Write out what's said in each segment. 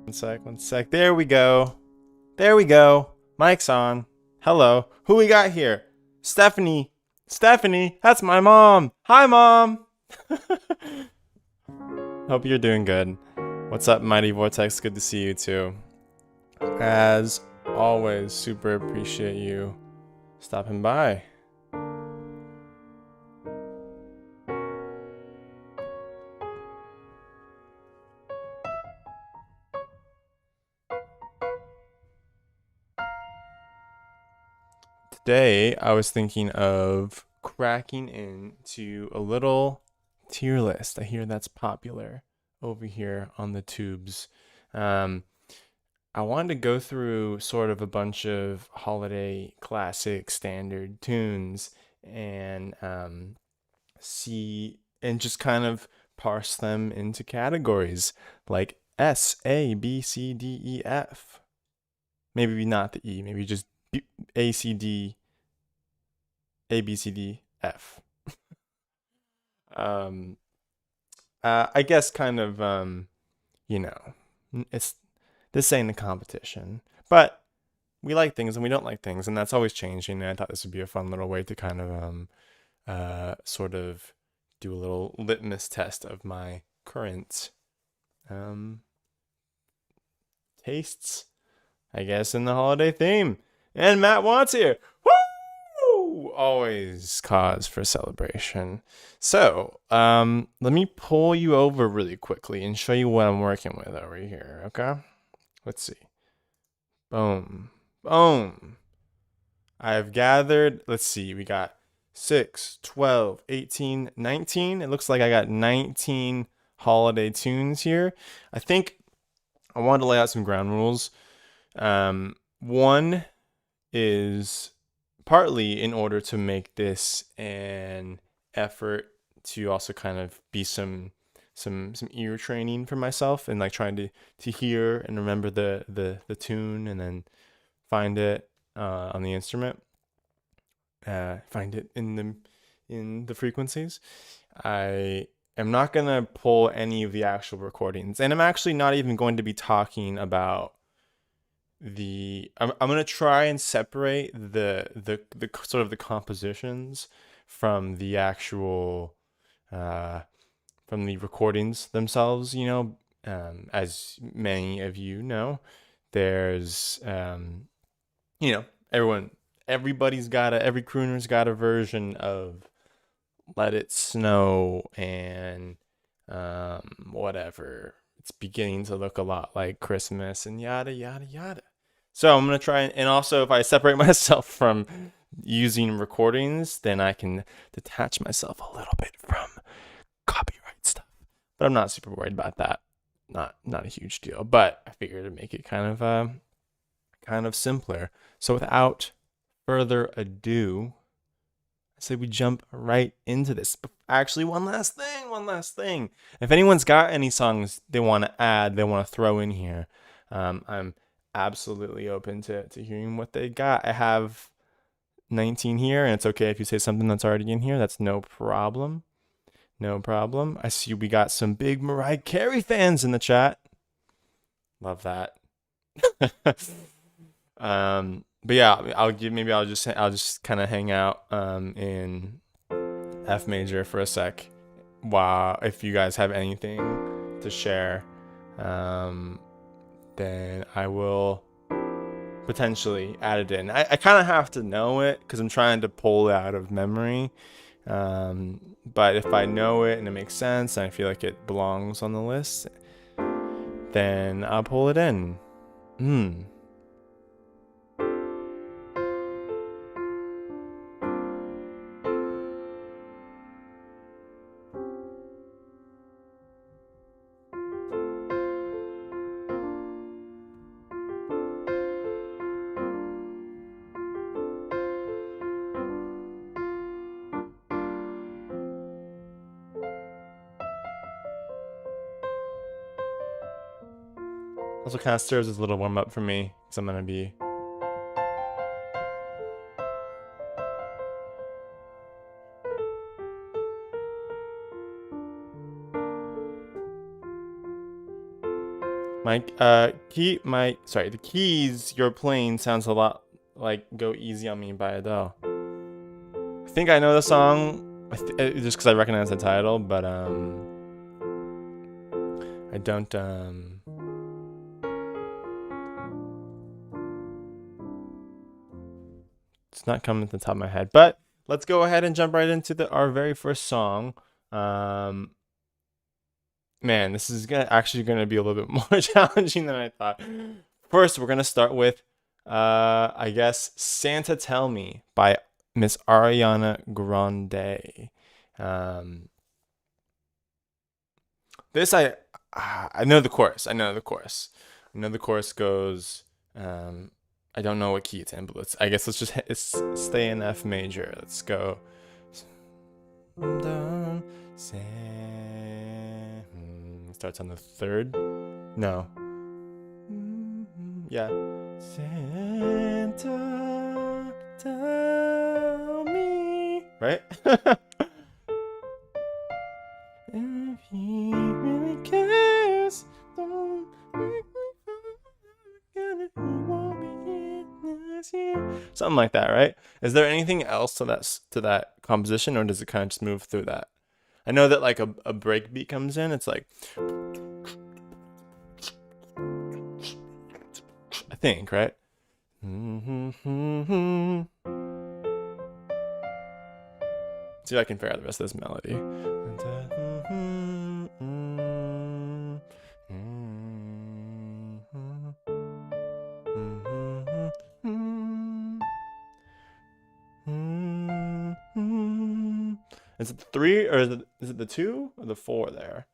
One sec. There we go. There we go. Mic's on. Hello. Who we got here? Stephanie. Stephanie, that's my mom. Hi, Mom. Hope you're doing good. What's up, Mighty Vortex? Good to see you too. As always, super appreciate you stopping by. Today, I was thinking of cracking into a little tier list. I hear that's popular over here on the tubes. I wanted to go through sort of a bunch of holiday classic standard tunes and see and just kind of parse them into categories like S, A, B, C, D, E, F. Maybe not the E, maybe just A, C, D, A, B, C, D, F. um, I guess kind of, you know, it's this ain't a competition, but we like things and we don't like things, and that's always changing. And I thought this would be a fun little way to kind of, sort of do a little litmus test of my current, um, tastes, I guess, in the holiday theme. And Matt Wants here. Woo! Always cause for celebration. So, let me pull you over really quickly and show you what I'm working with over here, okay? Let's see. Boom. Boom. I've gathered, let's see, we got 6, 12, 18, 19. It looks like I got 19 holiday tunes here. I think I wanted to lay out some ground rules. One is partly in order to make this an effort to also kind of be some ear training for myself, and like trying to hear and remember the tune and then find it on the instrument, find it in the frequencies. I am not gonna pull any of the actual recordings, and I'm actually not even going to be talking about I'm gonna try and separate the sort of the compositions from the actual from the recordings themselves. As many of you know, there's everybody's got every crooner's got a version of Let It Snow and whatever. It's beginning to look a lot like Christmas and yada yada yada. So I'm gonna try and also, if I separate myself from using recordings, then I can detach myself a little bit from copyright stuff. But I'm not super worried about that. Not a huge deal. But I figured to make it kind of simpler. So without further ado, I say we jump right into this. Actually, one last thing. If anyone's got any songs they want to add, they want to throw in here, I'm absolutely open to hearing what they got. I have 19 here, and it's okay if you say something that's already in here. That's no problem. No problem. I see we got some big Mariah Carey fans in the chat. Love that. But yeah, I'll just kind of hang out in F major for a sec, while if you guys have anything to share, then I will potentially add it in. I kind of have to know it because I'm trying to pull it out of memory. But if I know it and it makes sense and I feel like it belongs on the list, then I'll pull it in. Also kind of serves as a little warm up for me, because I'm gonna be The keys you're playing sounds a lot like Go Easy on Me by Adele. I think I know the song just because I recognize the title, but I don't it's not coming to the top of my head. But let's go ahead and jump right into our very first song. Man, this is actually gonna be a little bit more challenging than I thought. First, we're gonna start with, I guess, "Santa Tell Me" by Miss Ariana Grande. This I know the chorus. I know the chorus goes. I don't know what key it's in, but I guess let's just stay in F major. Let's go. Starts on the third. No. Yeah. Santa, tell me. Right? If he really cares, don't make me forget it. He won't be here this year. Something like that, right? Is there anything else to that composition, or does it kind of just move through that? I know that like a break beat comes in. It's like, I think, right? See if I can figure out the rest of this melody. Is it the 3 or is it the 2 or the 4 there?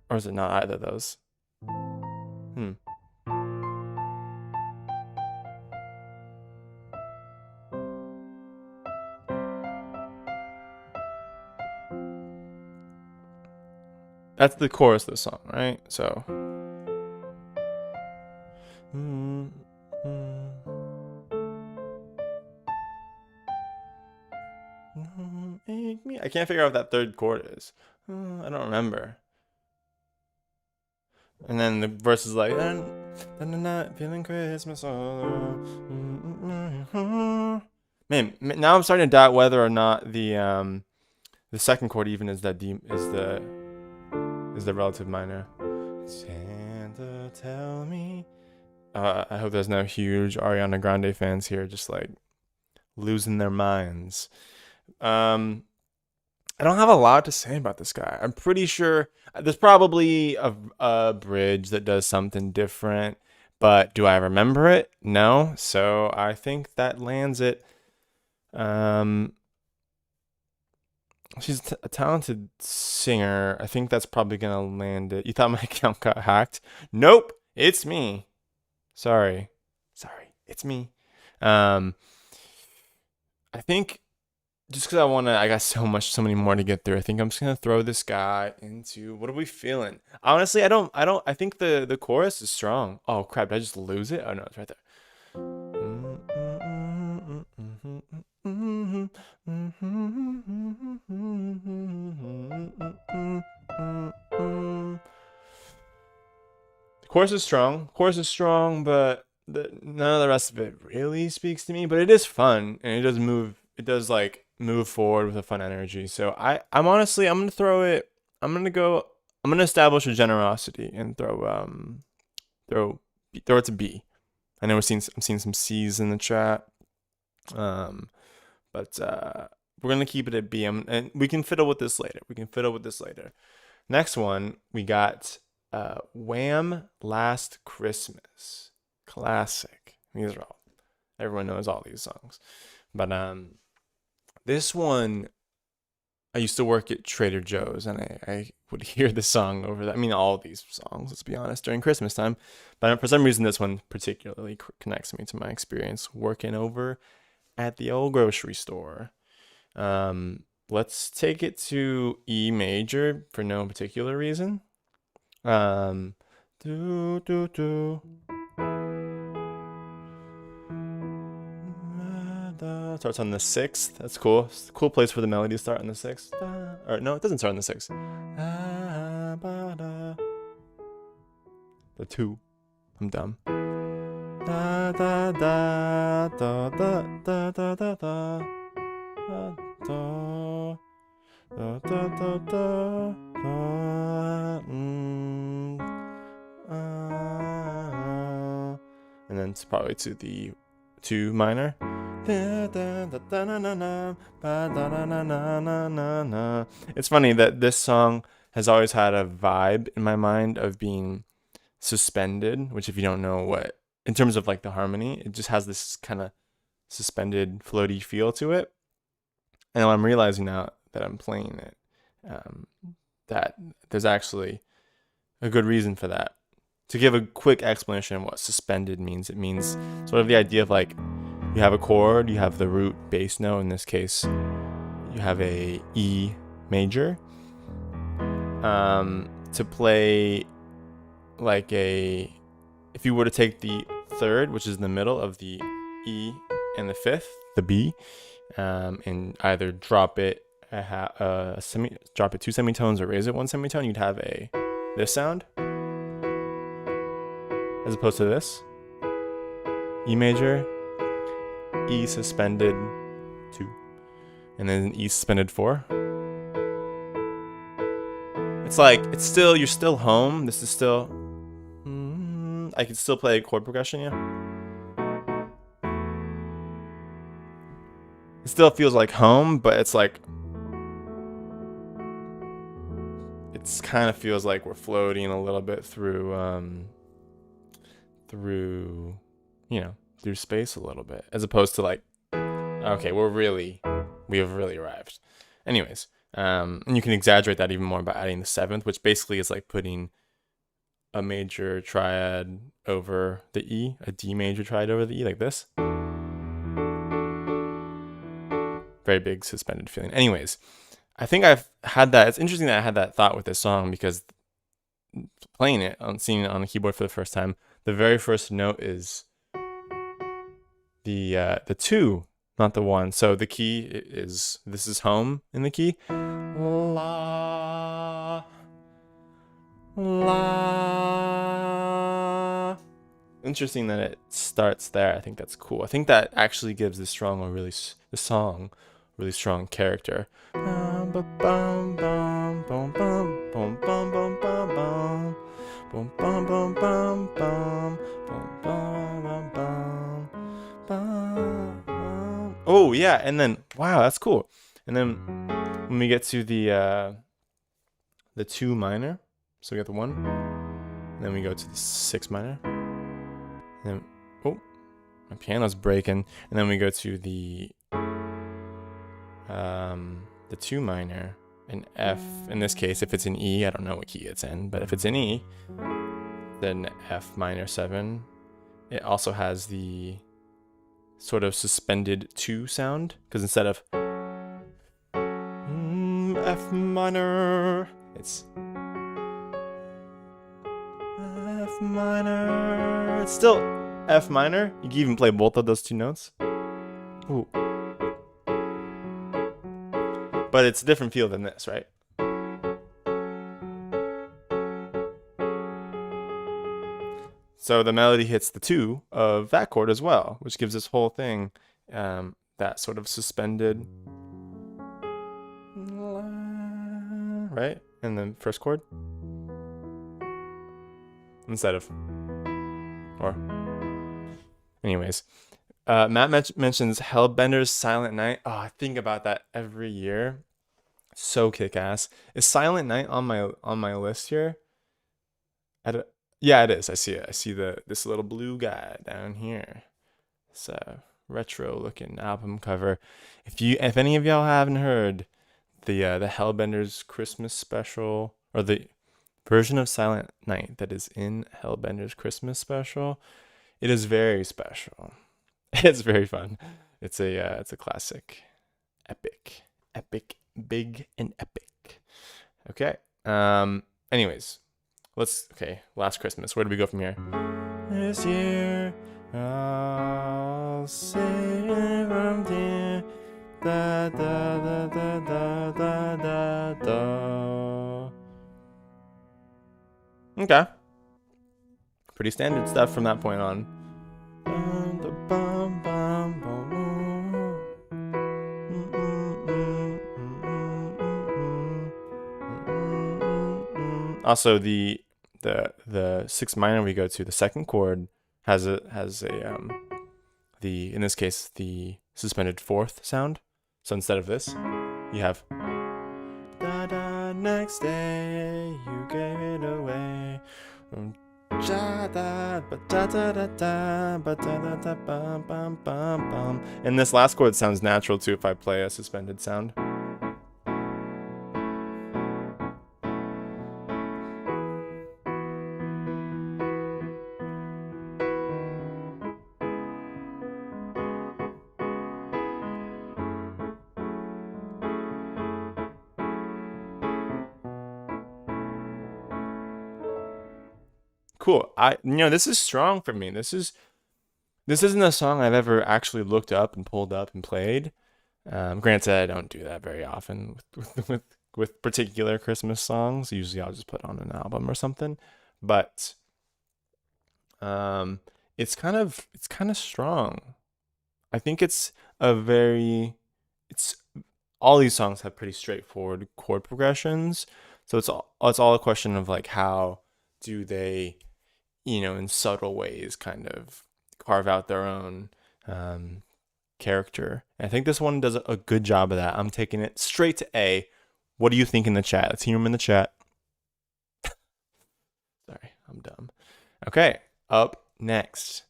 Or is it not either of those? That's the chorus of the song, right? So. I can't figure out what that third chord is. I don't remember. And then the verse is like, not feeling Christmas all around. Man, now I'm starting to doubt whether or not the second chord even is the relative minor. Santa, tell me. I hope there's no huge Ariana Grande fans here, just like losing their minds. I don't have a lot to say about this guy. I'm pretty sure there's probably a bridge that does something different, but do I remember it? No. So I think that lands it. She's a talented singer. I think that's probably gonna land it. You thought my account got hacked? Nope, it's me. Sorry, it's me. I think just because I got so many more to get through. I think I'm just gonna throw this guy into, what are we feeling? Honestly, I think the chorus is strong. Oh crap, did I just lose it? Oh no, it's right there. The chorus is strong, but none of the rest of it really speaks to me. But it is fun, and it does move. It does like move forward with a fun energy. So I'm gonna throw it. I'm gonna establish a generosity and throw it to B. I know I'm seeing some C's in the chat. But we're gonna keep it at B. And we can fiddle with this later. Next one, we got Wham! Last Christmas. Classic. Everyone knows all these songs. But this one, I used to work at Trader Joe's, and I would hear this song over that. I mean, all of these songs, let's be honest, during Christmas time. But for some reason, this one particularly connects me to my experience working over at the old grocery store. Let's take it to E major for no particular reason. Starts on the 6th. That's cool. It's a cool place for the melody to start on the 6th. Or no, it doesn't start on the 6th. The 2. I'm dumb. Da da da da da da da da da da da da da da. And then it's probably to the 2 minor. It's funny that this song has always had a vibe in my mind of being suspended, which if you don't know what, in terms of like the harmony, it just has this kind of suspended floaty feel to it. And I'm realizing now that I'm playing it, that there's actually a good reason for that. To give a quick explanation of what suspended means, it means sort of the idea of like you have a chord, you have the root bass note, in this case you have a E major, to play like a, if you were to take the 3rd, which is in the middle of the E and the 5th, the B, and either drop it drop it 2 semitones or raise it 1 semitone, you'd have this sound, as opposed to this E major, E suspended 2, and then an E suspended 4. It's like, it's still, you're still home. This is still, I can still play a chord progression, yeah. It still feels like home, but it's like, it's kind of feels like we're floating a little bit through, through space a little bit, as opposed to like, okay, we have really arrived. Anyways, and you can exaggerate that even more by adding the 7th, which basically is like putting a major triad over the E, a D major triad over the E, like this. Very big suspended feeling. Anyways, I think I've had that. It's interesting that I had that thought with this song, because playing it, seeing it on the keyboard for the first time, the very first note is the 2, not the 1. So the key is, this is home in the key. La, la. Interesting that it starts there. I think that's cool. I think that actually gives the song a really strong character. Oh yeah, and then wow, that's cool. And then when we get to the 2 minor, so we got the 1, and then we go to the 6 minor, and then oh, my piano's breaking, and then we go to the 2 minor, an F. In this case, if it's an E, I don't know what key it's in, but if it's an E, then F minor 7. It also has the sort of suspended 2 sound, because instead of F minor, it's F minor. It's still F minor. You can even play both of those 2 notes. Ooh. But it's a different feel than this, right? So the melody hits the 2 of that chord as well, which gives this whole thing that sort of suspended, right? And the first chord instead of, or anyways. Matt mentions Hellbender's Silent Night. Oh, I think about that every year. So kick-ass. Is Silent Night on my list here? Yeah, it is. I see it. I see this little blue guy down here. It's a retro-looking album cover. If any of y'all haven't heard the Hellbender's Christmas special, or the version of Silent Night that is in Hellbender's Christmas special, it is very special. It's very fun. It's a classic, epic, big and epic. Okay. Anyways, last Christmas. Where do we go from here? This year I'll sing from dear, da da da da da da da da. Okay. pretty standard stuff from that point on. Also, the 6th minor we go to, the second chord has a in this case the suspended 4th sound. So instead of this, you have da da next day you gave it away. And this last chord sounds natural too if I play a suspended sound. Cool. This is strong for me. This isn't a song I've ever actually looked up and pulled up and played. Granted, I don't do that very often with particular Christmas songs. Usually, I'll just put on an album or something. But it's kind of strong. I think it's all these songs have pretty straightforward chord progressions. So it's all a question of like how do they, in subtle ways kind of carve out their own character. And I think this one does a good job of that. I'm taking it straight to A. What do you think in the chat? Let's hear them in the chat. Sorry, I'm dumb. Okay, up next,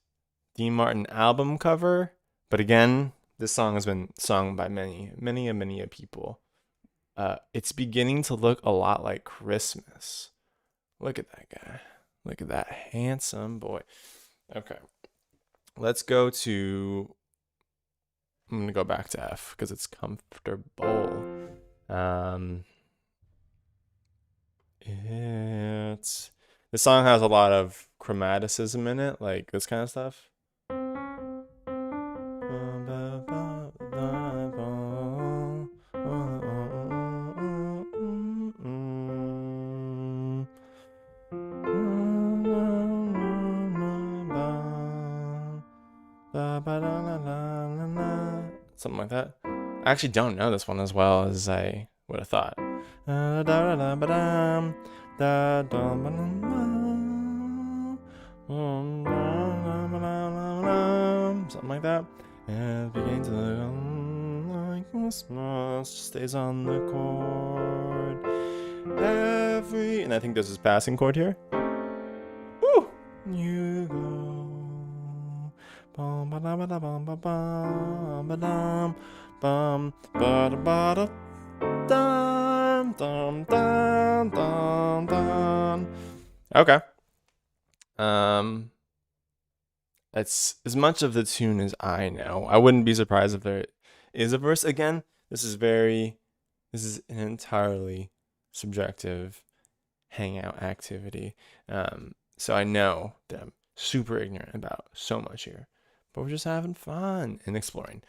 Dean Martin album cover. But again, this song has been sung by many people. It's beginning to look a lot like Christmas. Look at that guy. Look at that handsome boy. Okay. Let's go to... I'm going to go back to F because it's comfortable. This song has a lot of chromaticism in it, like this kind of stuff. Something like that. I actually don't know this one as well as I would have thought. Something like that. And it begins to look like Christmas stays on the chord. And I think this is passing chord here. Woo! You go. Okay. That's as much of the tune as I know. I wouldn't be surprised if there is a verse. Again, this is an entirely subjective hangout activity. So I know that I'm super ignorant about so much here, but we're just having fun and exploring.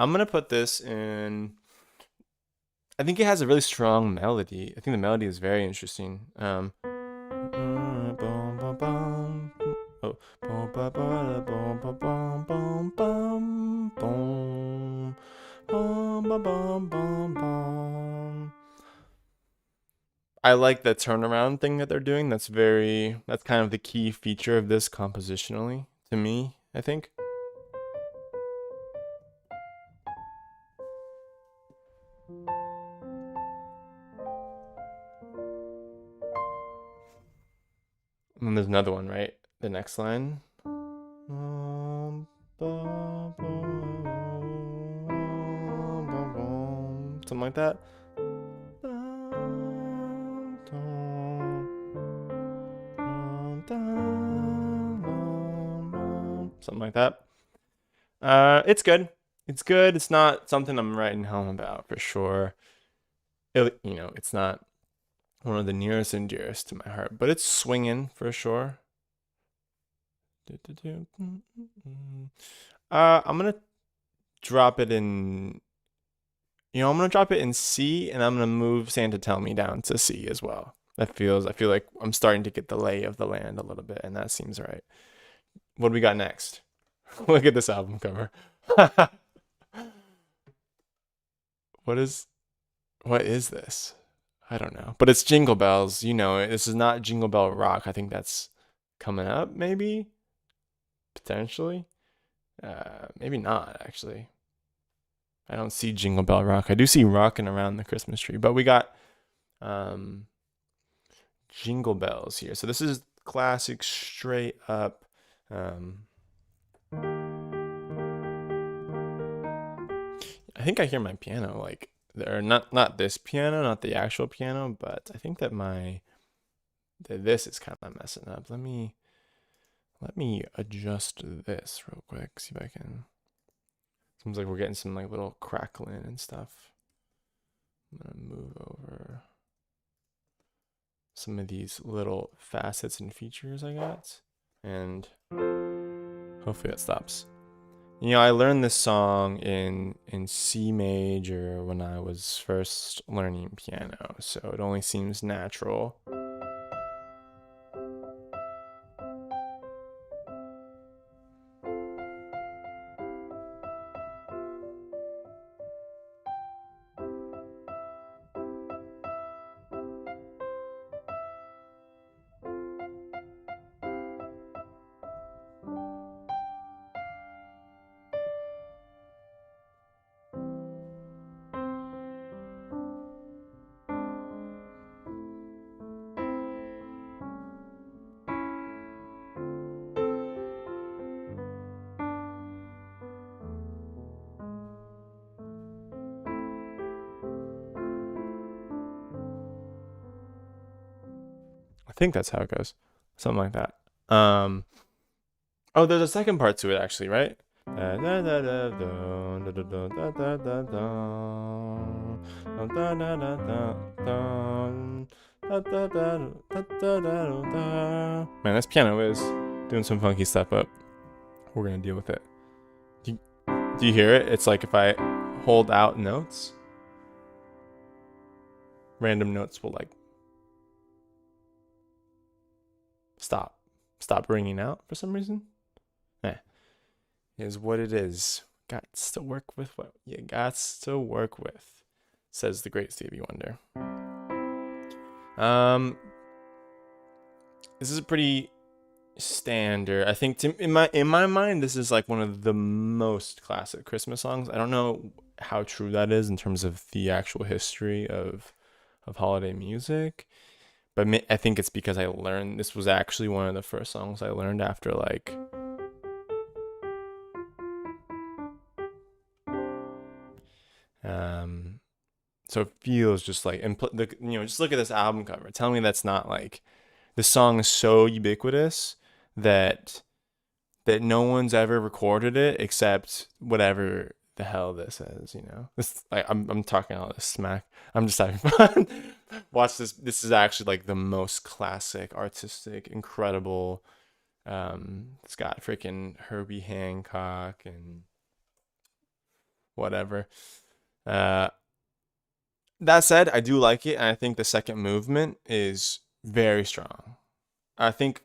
I'm gonna put this in. I think it has a really strong melody. I think the melody is very interesting. I like the turnaround thing that they're doing. That's kind of the key feature of this compositionally to me, I think. And then there's another one, right? The next line. Something like that. Something like that. It's good. It's good. It's not something I'm writing home about for sure. It's not one of the nearest and dearest to my heart, but it's swinging for sure. I'm gonna drop it in. I'm gonna drop it in C, and I'm gonna move Santa Tell Me down to C as well. I feel like I'm starting to get the lay of the land a little bit, and that seems right. What do we got next? Look at this album cover. What is this? I don't know. But it's Jingle Bells. You know, this is not Jingle Bell Rock. I think that's coming up, maybe? Potentially. Maybe not, actually. I don't see Jingle Bell Rock. I do see Rockin' Around the Christmas Tree. But we got Jingle Bells here. So this is classic, straight up. I think I hear my piano, like, or not this piano, not the actual piano, but I think that this is kind of messing up. Let me adjust this real quick. See if I can. Seems like we're getting some like little crackling and stuff. I'm gonna move over some of these little facets and features I got, and hopefully that stops. You know, I learned this song in C major when I was first learning piano, so it only seems natural. I think that's how it goes. Something like that. Oh, there's a second part to it actually, right? Man, this piano is doing some funky stuff, but we're gonna deal with it. Do you hear it? It's like if I hold out notes, random notes will like stop ringing out for some reason. Is what it is. Gots to work with what you gots to work with, says the great Stevie Wonder. This is a pretty standard. I think in my mind, this is like one of the most classic Christmas songs. I don't know how true that is in terms of the actual history of holiday music, but I think it's because I learned this was actually one of the first songs I learned after like so it feels just like, and just look at this album cover. Tell me that's not like, the song is so ubiquitous that no one's ever recorded it except whatever the hell this is, you know. This, like, I'm talking all this smack. I'm just having fun. Watch this. This is actually like the most classic, artistic, incredible. It's got freaking Herbie Hancock and whatever. That said, I do like it, and I think the second movement is very strong. I think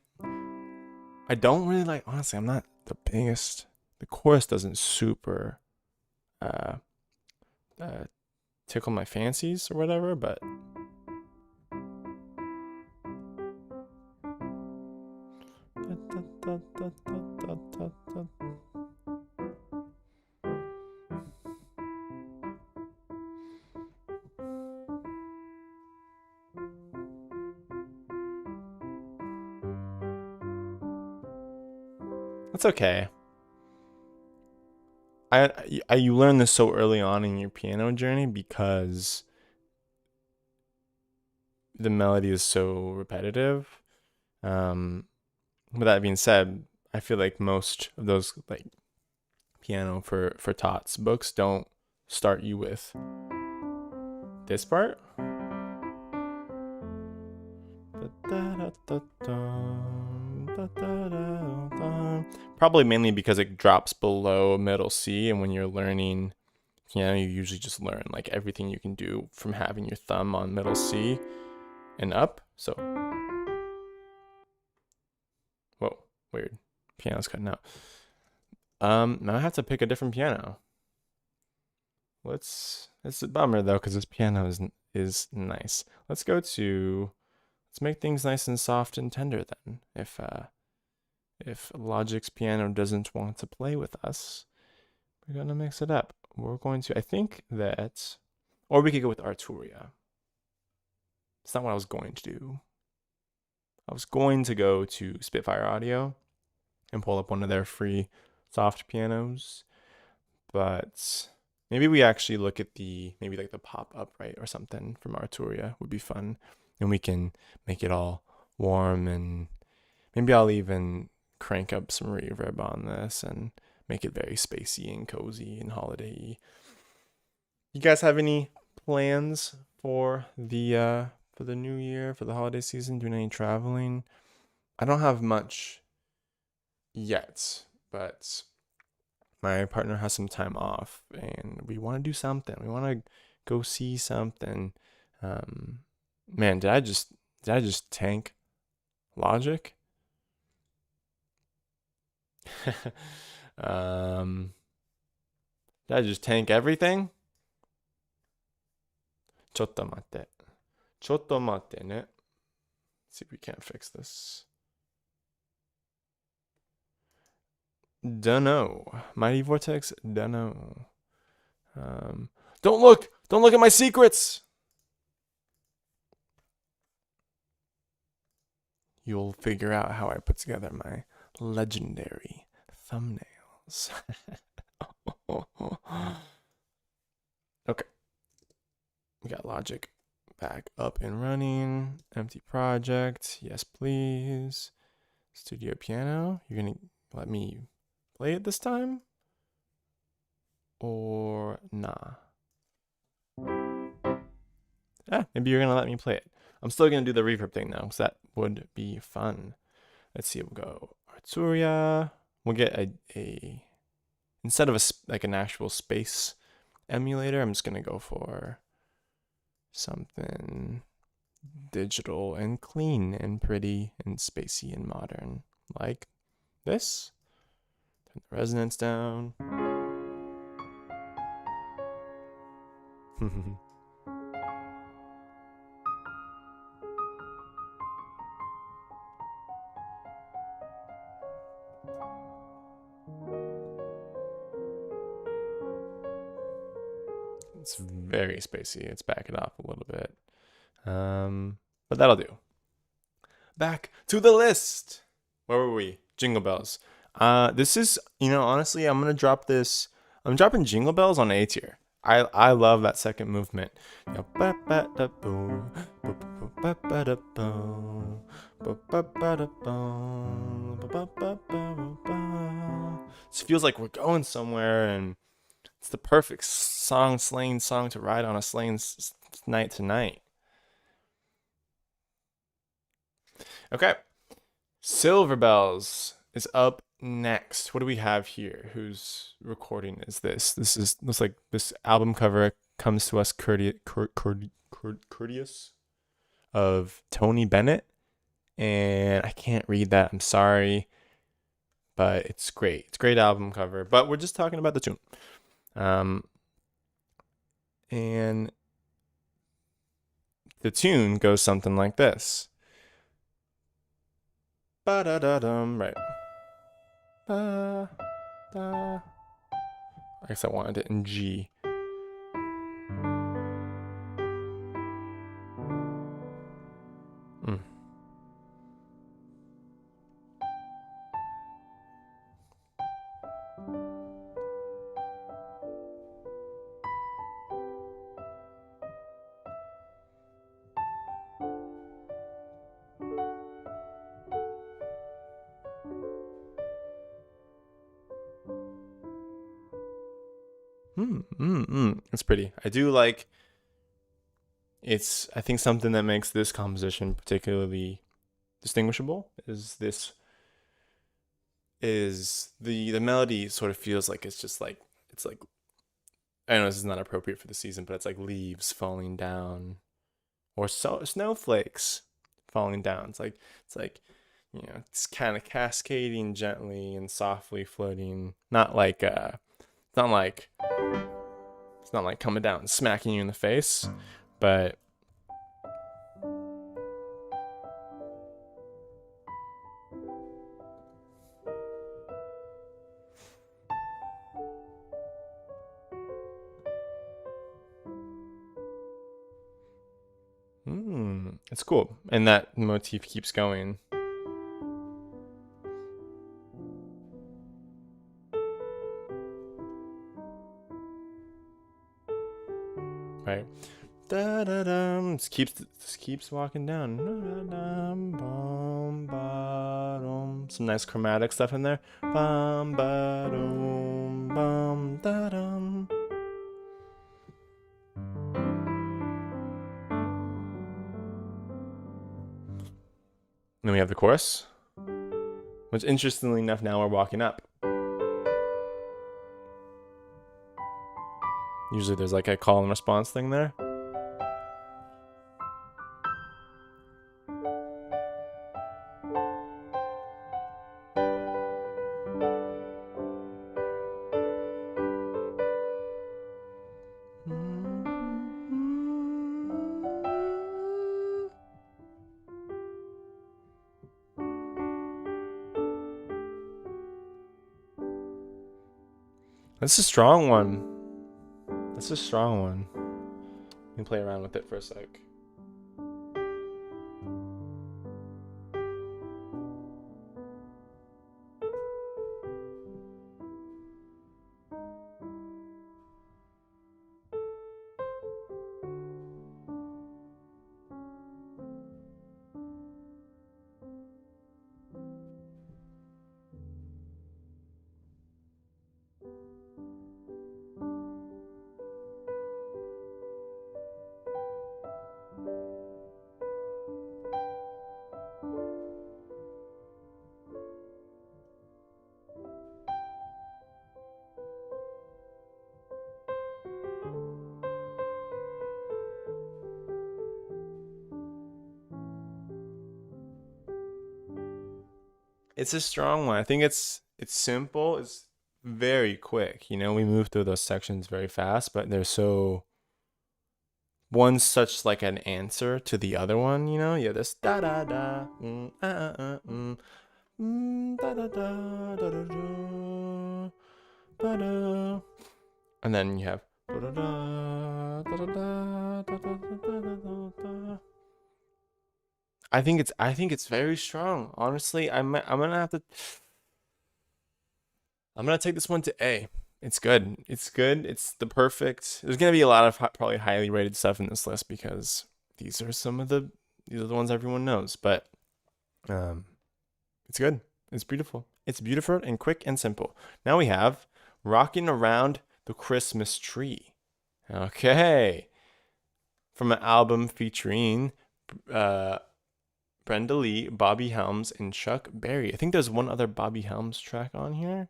I don't really like, honestly, I'm not the biggest. The chorus doesn't super tickle my fancies or whatever, but that's okay. You learn this so early on in your piano journey because the melody is so repetitive. With that being said, I feel like most of those like piano for tots books don't start you with this part. Probably mainly because it drops below middle C, and when you're learning piano, you usually just learn like everything you can do from having your thumb on middle C. and up. So, whoa, weird. Piano's cutting out. Now I have to pick a different piano. It's a bummer though, because this piano is nice. Let's make things nice and soft and tender then. If Logic's piano doesn't want to play with us, we're gonna mix it up. I think that, or we could go with Arturia. It's not what I was going to do. I was going to go to Spitfire Audio and pull up one of their free soft pianos, but maybe we actually look at maybe like the pop upright or something from Arturia would be fun, and we can make it all warm, and maybe I'll even crank up some reverb on this and make it very spacey and cozy and holiday-y. You guys have any plans for the new year, for the holiday season? Doing any traveling? I don't have much yet, but my partner has some time off and we want to do something. We want to go see something. Man, did I just tank Logic? Did I just tank everything? ちょっと待って。ちょっと待ってね. See if we can't fix this. Dunno. Mighty Vortex? Dunno. Don't look! Don't look at my secrets! You'll figure out how I put together my legendary thumbnails. Okay. We got Logic back up and running. Empty project. Yes, please. Studio piano. You're going to let me play it this time? Or nah? Maybe you're going to let me play it. I'm still going to do the reverb thing though, because that would be fun. Let's see. We'll go Arturia. We'll get a instead of an actual space emulator, I'm just going to go for something digital and clean and pretty and spacey and modern, like this. Turn the resonance down. It's very spacey. Let's back it off a little bit. But that'll do. Back to the list. Where were we? Jingle Bells. This is, honestly, I'm gonna drop this. I'm dropping Jingle Bells on A tier. I love that second movement. It feels like we're going somewhere, and it's the perfect sleighing song to ride on a sleighing night tonight. Okay. Silver Bells is up next. What do we have here? Whose recording is this? Looks like this album cover comes to us courteous of Tony Bennett, and I can't read that. I'm sorry, but it's great. It's a great album cover. But we're just talking about the tune. And the tune goes something like this. Ba-da-da-dum, right. Ba-da. I guess I wanted it in G. It's pretty. I do like. I think something that makes this composition particularly distinguishable is the melody sort of feels like it's like I know this is not appropriate for the season, but it's like leaves falling down or snowflakes falling down. It's like it's kind of cascading gently and softly floating. It's not like it's not like coming down and smacking you in the face, but it's cool. And that motif keeps going. Right. Da da dum. Just keeps walking down. Bum ba dum. Some nice chromatic stuff in there. Bum ba dum bum da dum. Then we have the chorus, which interestingly enough, now we're walking up. Usually there's like a call and response thing there. That's a strong one. That's a strong one. Let me play around with it for a sec. It's a strong one. I think it's simple. It's very quick. We move through those sections very fast, but they're so one's such like an answer to the other one. You have this da da da da da da da da da da, and then you have da da da da da da da da da. I think it's very strong. Honestly, I'm gonna take this one to A. It's good. It's good. It's the perfect. There's gonna be a lot of probably highly rated stuff in this list because these are the ones everyone knows. But it's good. It's beautiful. It's beautiful and quick and simple. Now we have Rocking Around the Christmas Tree. Okay, from an album featuring Brenda Lee, Bobby Helms, and Chuck Berry. I think there's one other Bobby Helms track on here.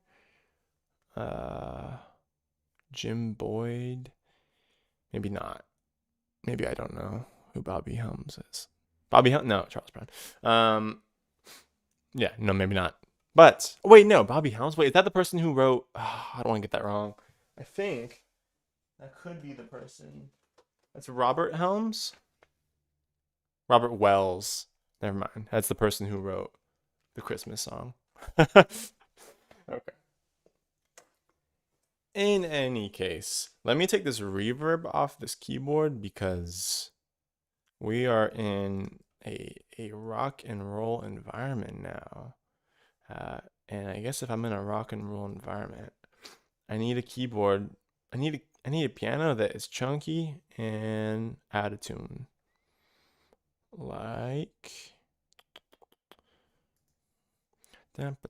Jim Boyd. Maybe not. Maybe I don't know who Bobby Helms is. Bobby Helms? No, Charles Brown. Yeah, no, maybe not. But wait, no, Bobby Helms. Wait, is that the person who wrote? Oh, I don't want to get that wrong. I think that could be the person. That's Robert Helms. Robert Wells. Never mind. That's the person who wrote the Christmas song. Okay. In any case, let me take this reverb off this keyboard because we are in a rock and roll environment now. And I guess if I'm in a rock and roll environment, I need a keyboard. I need a piano that is chunky and out of tune. Like this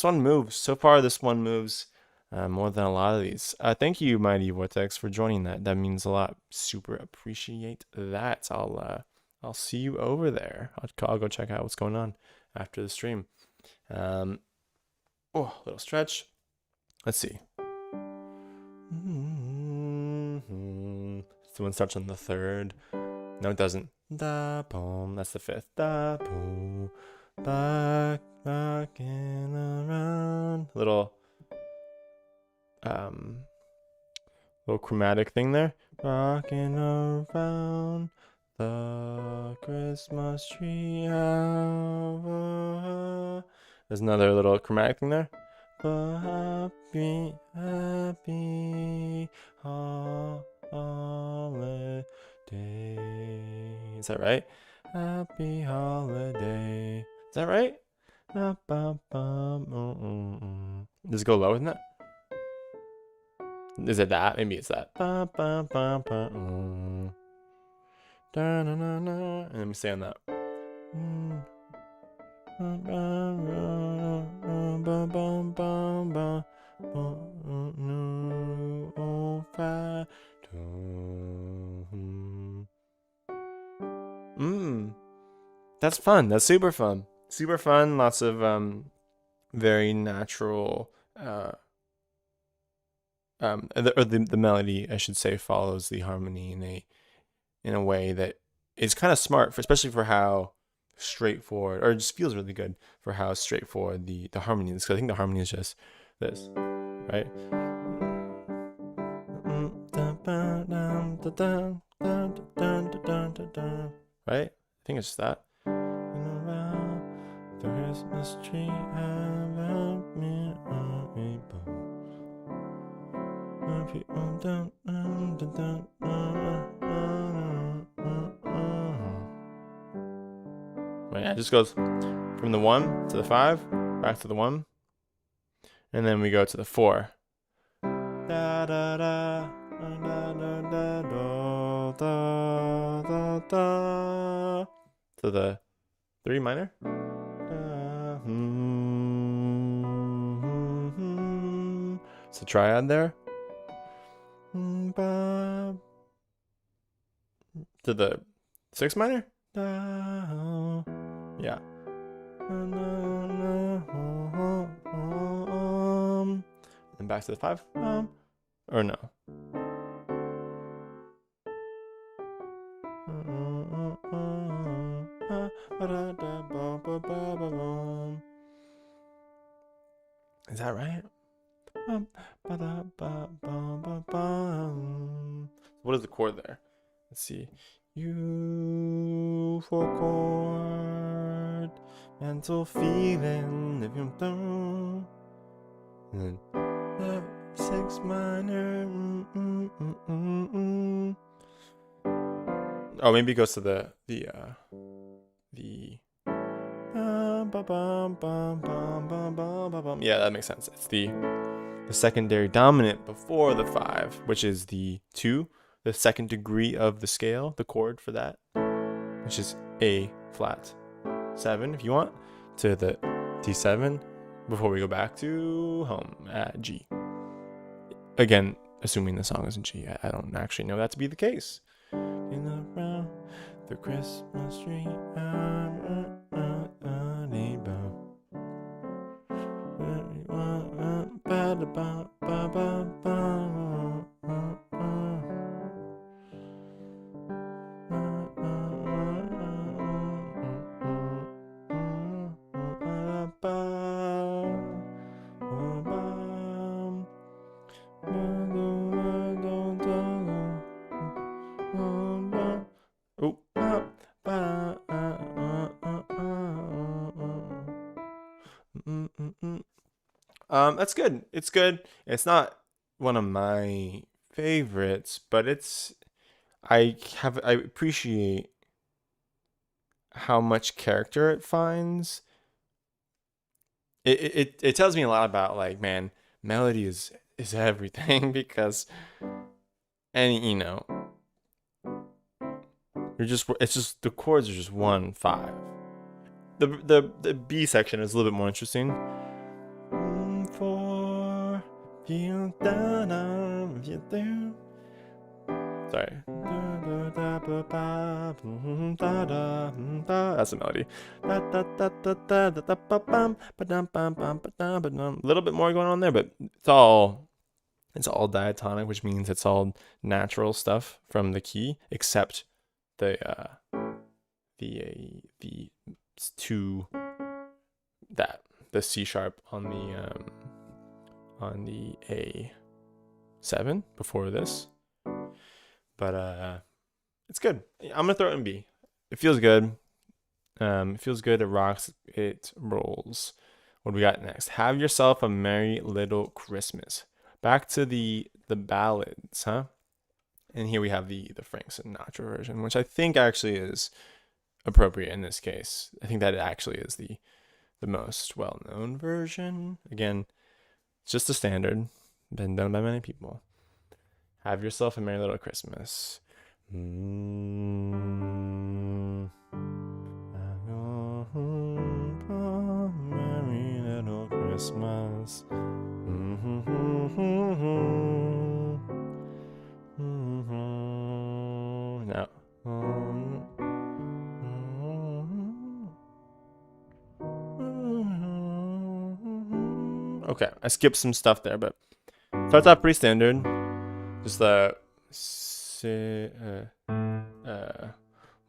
one moves. So far this one moves more than a lot of these. Thank you, Mighty Vortex, for joining that. That means a lot. Super appreciate that. I'll see you over there. I'll go check out what's going on after the stream. Oh, little stretch. Let's see. So one starts on the third. No, it doesn't. Da boom. That's the fifth. Da boom. Back and around. Little chromatic thing there. Rocking around the Christmas tree. There's another little chromatic thing there. Happy holiday. Is that right? Happy holiday. Is that right? Does it go lower than that? Is it that? Maybe it's that. And let me stay on that. That's fun. That's super fun. Super fun. Lots of very natural the melody, I should say, follows the harmony in a way that is kind of smart, especially for how straightforward, or it just feels really good for how straightforward the harmony is. Because I think the harmony is just this, right? Right? I think it's just that. The Christmas tree right, it just goes from the 1 to the 5, back to the 1, and then we go to the 4. Da da da da da da da da da to the 3 minor. It's a triad there. To the 6 minor. Yeah. And back to the 5. Or no. Is that right? What is the chord there? Let's see. You for chord, mental feeling, if you don't. And then 6 minor. Oh, maybe it goes to the yeah, that makes sense. It's the secondary dominant before the 5, which is the 2, the second degree of the scale, the chord for that, which is A flat 7 if you want, to the D7 before we go back to home at G. Again, assuming the song is in G. I don't actually know that to be the case. In around the Christmas tree. That's good. It's good. It's not one of my favorites, but I appreciate how much character it finds. It tells me a lot about, like, man, melody is everything, because, and you know, it's just the chords are just 1, 5. The B section is a little bit more interesting. 4, Feel da-da, feel da. Sorry. That's the melody. A little bit more going on there, but it's all diatonic, which means it's all natural stuff from the key, except the two that the C sharp on the A7 before this. But it's good. I'm gonna throw it in B. It feels good. It feels good. It rocks. It rolls. What do we got next? Have Yourself a Merry Little Christmas. Back to the ballads, huh? And here we have the Frank Sinatra version, which I think actually is appropriate in this case. I think that it actually is the most well-known version. Again, it's just a standard, been done by many people. Have Yourself a Merry Little Christmas. Have yourself a merry little Christmas. Now. Okay, I skipped some stuff there, but starts off pretty standard. Just the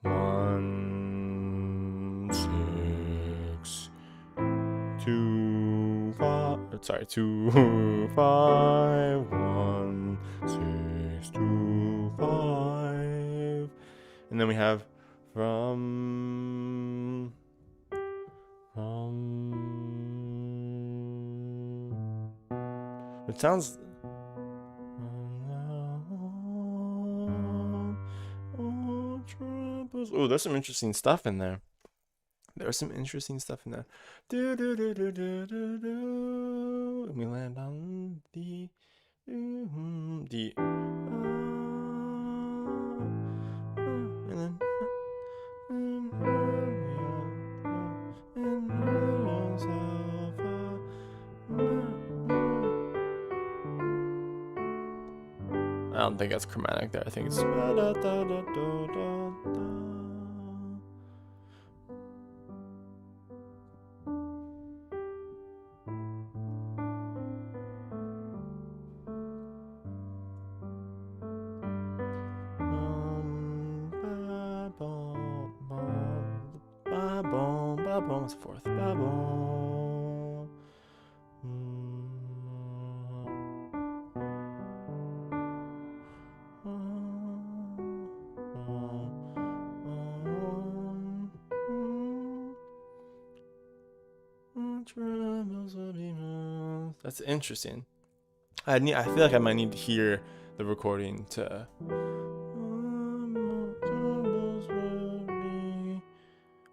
1 6 2 5. Sorry, 2 5 1 6 2 5, and then we have from. It sounds. Oh, there's some interesting stuff in there. There's some interesting stuff in there. Do do do do do do do. And we land on the and then I don't think that's chromatic there. I think it's. What's the fourth? That's interesting. I feel like I might need to hear the recording to.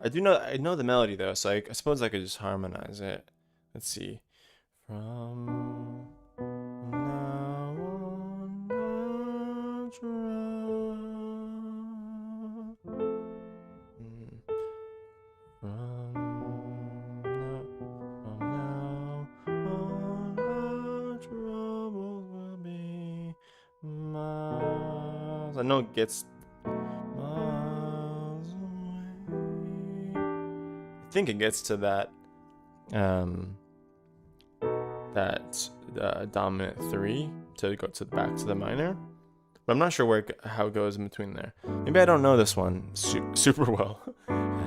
I know the melody though, so I suppose I could just harmonize it. Let's see. From now on, I'll try. From now on, our troubles will be miles. I know it gets miles away. I think it gets to that dominant 3 to go to back to the minor, but I'm not sure how it goes in between there. Maybe I don't know this one super well. And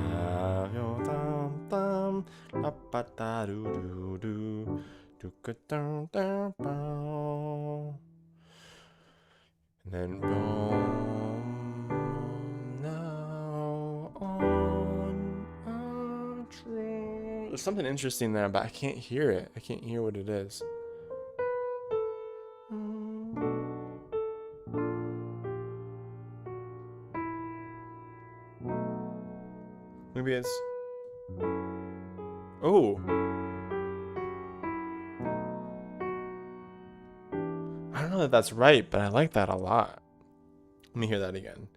then now on our trail. There's something interesting there, but I can't hear it. I can't hear what it is. Maybe it's. Oh. I don't know if that's right, but I like that a lot. Let me hear that again.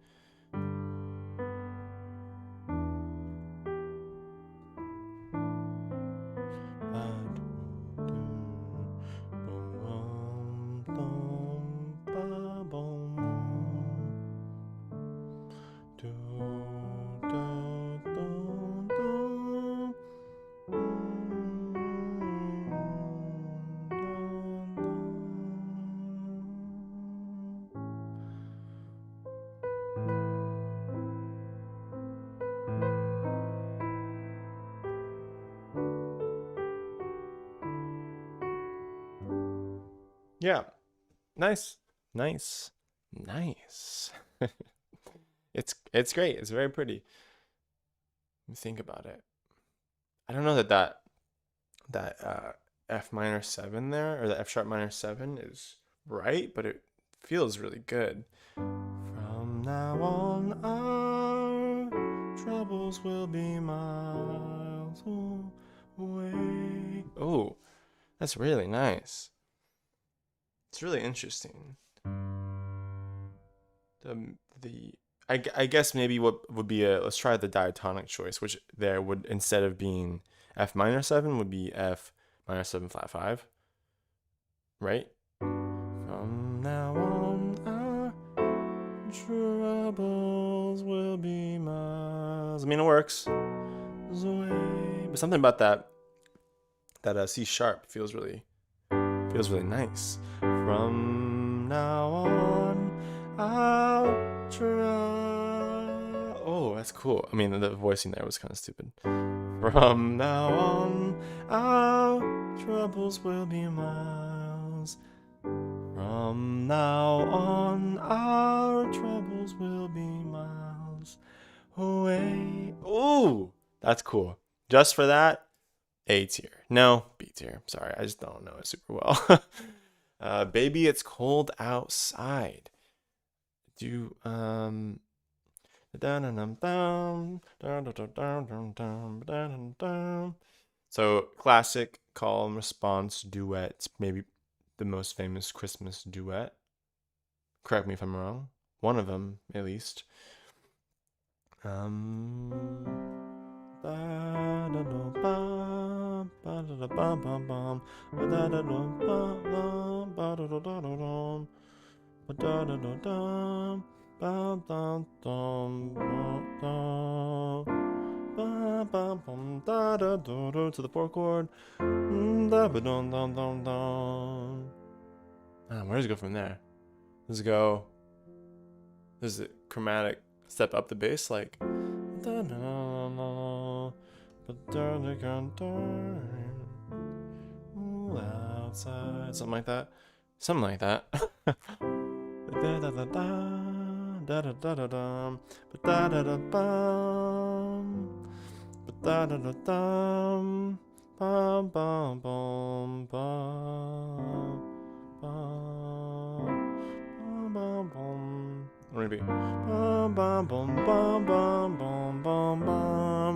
Yeah. Nice. Nice. Nice. It's great. It's very pretty. Let me think about it. I don't know that F minor 7 there, or the F sharp minor 7 is right, but it feels really good. From now on, our troubles will be miles away. Oh, that's really nice. It's really interesting. The I guess maybe what would be let's try the diatonic choice, which there would, instead of being F minor 7, would be F minor 7 flat 5, right? From now on, our troubles will be miles. I mean, it works. Away. But something about that C sharp feels really nice. From now on, I'll try. Oh, that's cool. I mean, the voicing there was kind of stupid. From now on, our troubles will be miles. From now on, our troubles will be miles away. Oh, that's cool. Just for that, A tier. No, B tier. Sorry, I just don't know it super well. Baby, it's cold outside. Do so classic call and response duet, maybe the most famous Christmas duet. Correct me if I'm wrong. One of them, at least. To the fourth chord. Where does it go from there? Does it go? Does it chromatic step up the bass like? Outside, something like that. Something like that. Maybe.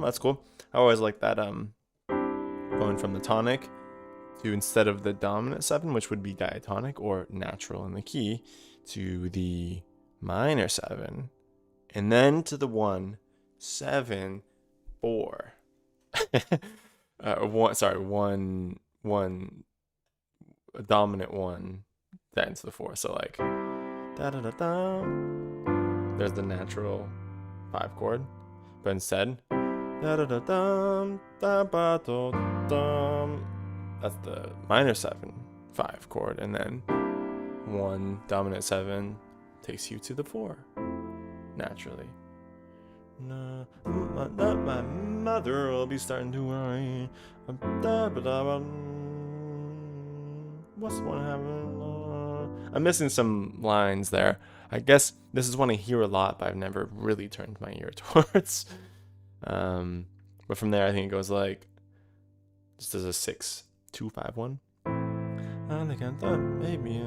That's cool. I always like that. Going from the tonic to, instead of the dominant 7, which would be diatonic or natural in the key, to the minor 7, and then to the 1, 7, 4. One, a dominant 1, then to the 4. So like, da da da da. There's the natural 5 chord, but instead, da da da da da ba do dum. That's the minor 7 5 chord, and then 1 dominant 7 takes you to the 4 naturally. No, my mother will be starting to worry. What's one having? I'm missing some lines there. I guess this is one I hear a lot, but I've never really turned my ear towards. But from there, I think it goes like, just as a 6, 2, 5, 1. I think I thought baby,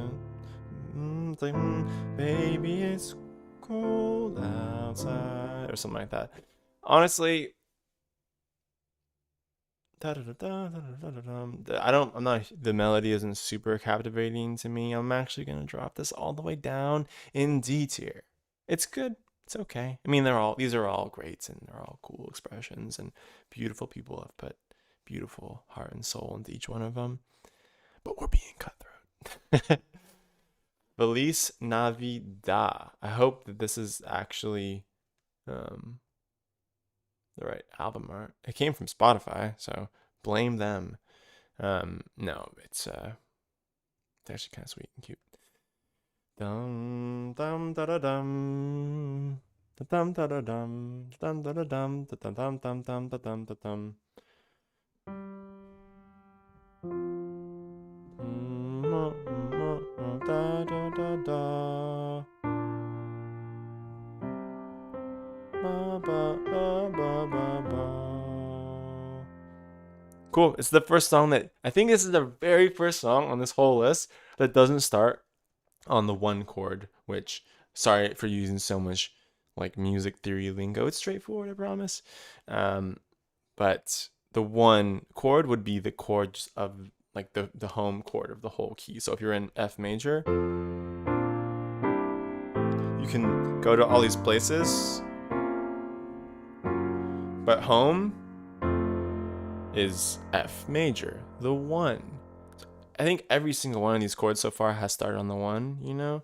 baby, it's cold outside, or something like that. Honestly, the melody isn't super captivating to me. I'm actually gonna drop this all the way down in D tier. It's good. It's okay. I mean, these are all great, and they're all cool expressions, and beautiful people have put beautiful heart and soul into each one of them. But we're being cutthroat. Feliz Navidad. I hope that this is actually the right album art. It came from Spotify, so blame them. No, it's actually kind of sweet and cute. Dum dum da da dum. Dum da da dum. Dum da da dum. Dum dum dum dum dum dum dum. Cool. It's the first song that I think this is the very first song on this whole list that doesn't start on the one chord, which, sorry for using so much like music theory lingo. It's straightforward, I promise. But the one chord would be the chords of like the home chord of the whole key. So if you're in F major, you can go to all these places, but home is F major, the one. I think every single one of these chords so far has started on the one, you know?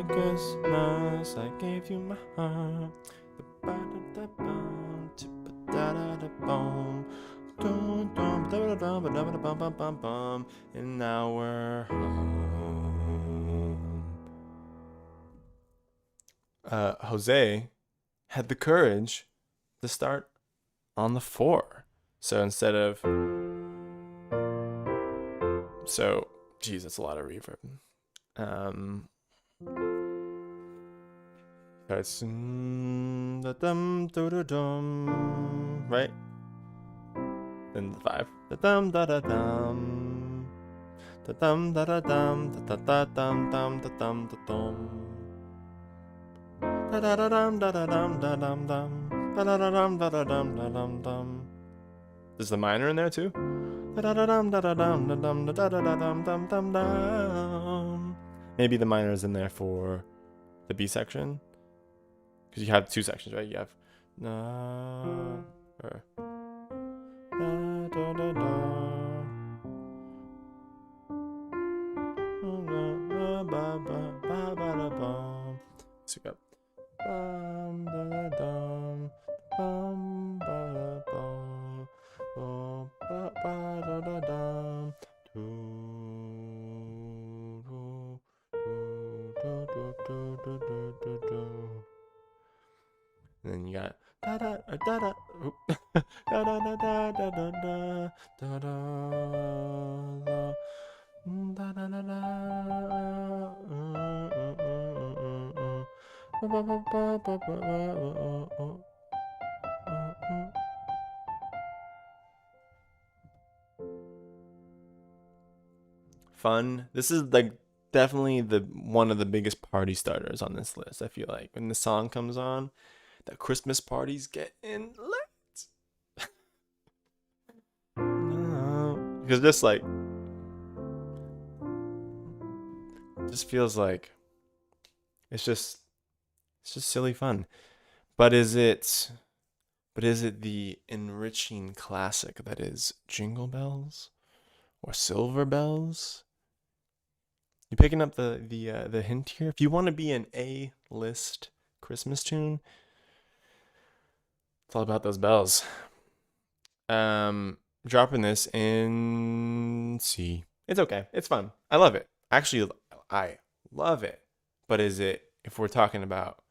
Christmas, I gave you my heart. And now we're home. Jose had the courage to start on the 4. So instead of... So, geez, that's a lot of reverb. That's... Right? Then the 5. Da-dum-da-da-dum. Da-dum-da-da-dum. Da-da-dum-dum-da-dum-da-dum. Da-da-da-dum-da-da-dum-da-dum-dum. Da-da-da-dum-da-da-dum-da-dum-dum. Is the minor in there too? Maybe the minor is in there for the B section, because you have 2 sections, right? You have so you got and then you got da da da da da da da da da da da da da fun. This is like definitely the one of the biggest party starters on this list. I feel like when the song comes on, the Christmas parties get in lit. Because just like, just feels like it's just silly fun. But is it the enriching classic that is Jingle Bells or Silver Bells? You picking up the hint here? If you want to be an A-list Christmas tune, it's all about those bells. Dropping this in C. It's okay. It's fun. I love it. Actually, I love it. But is it, if we're talking about,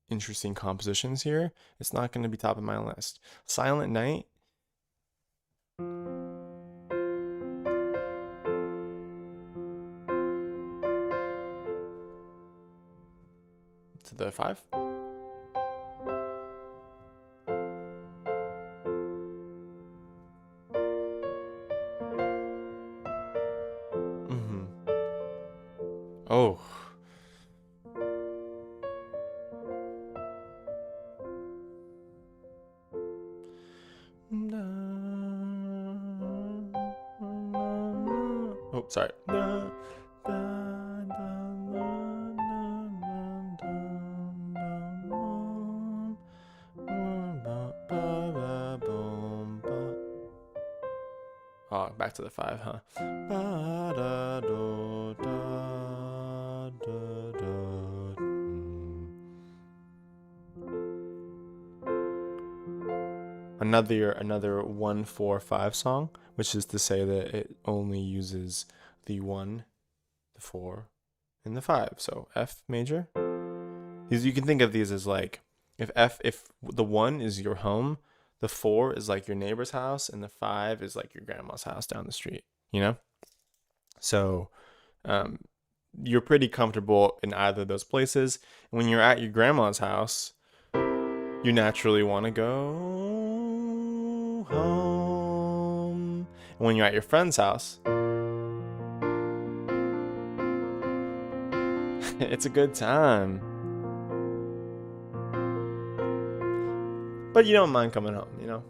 interesting compositions here, it's not going to be top of my list. Silent Night. To the 5. Oh. Oh, sorry. Oh, back to the 5, huh? Another 1-4-5 song, which is to say that it only uses the 1, the 4, and the 5. So F major. You can think of these as like, if the 1 is your home, the 4 is like your neighbor's house, and the 5 is like your grandma's house down the street, you know? So you're pretty comfortable in either of those places. And when you're at your grandma's house, you naturally want to go home. And when you're at your friend's house, it's a good time. But you don't mind coming home, you know?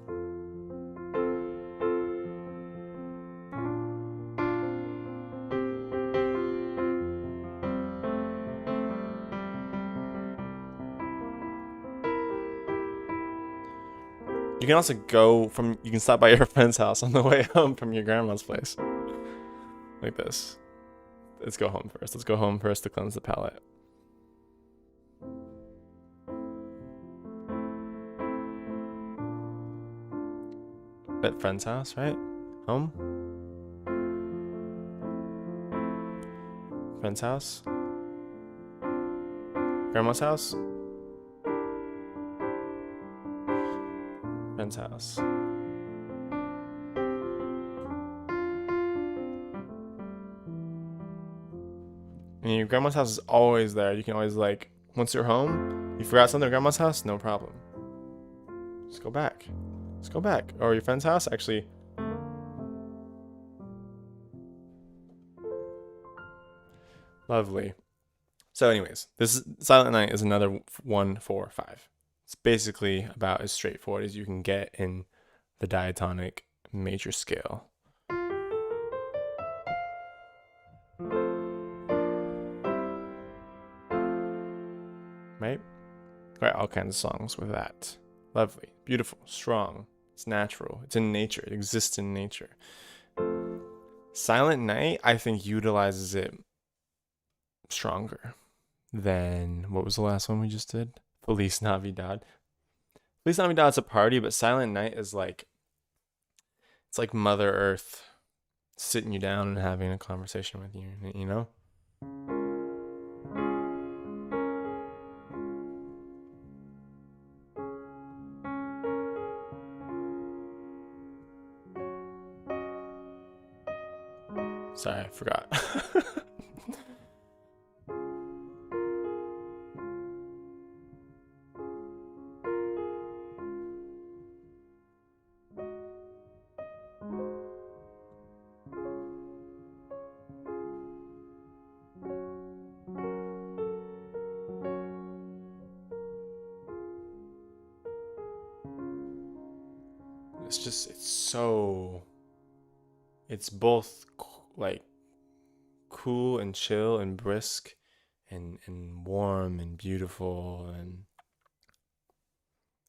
You can also you can stop by your friend's house on the way home from your grandma's place. Like this. Let's go home first. Let's go home first to cleanse the palate. At friend's house, right? Home? Friend's house? Grandma's house? Friend's house. And your grandma's house is always there. You can always, like, once you're home, you forgot something at grandma's house, no problem. Just go back. Just go back. Or your friend's house, actually. Lovely. So anyways, this Silent Night is another 1-4-5. It's basically about as straightforward as you can get in the diatonic major scale. Right? Got all kinds of songs with that. Lovely, beautiful, strong. It's natural. It's in nature. It exists in nature. Silent Night, I think, utilizes it stronger than what was the last one we just did? Feliz Navidad. Feliz Navidad's a party, but Silent Night is like, it's like Mother Earth sitting you down and having a conversation with you, you know? Sorry, I forgot. It's both like cool and chill and brisk and warm and beautiful, and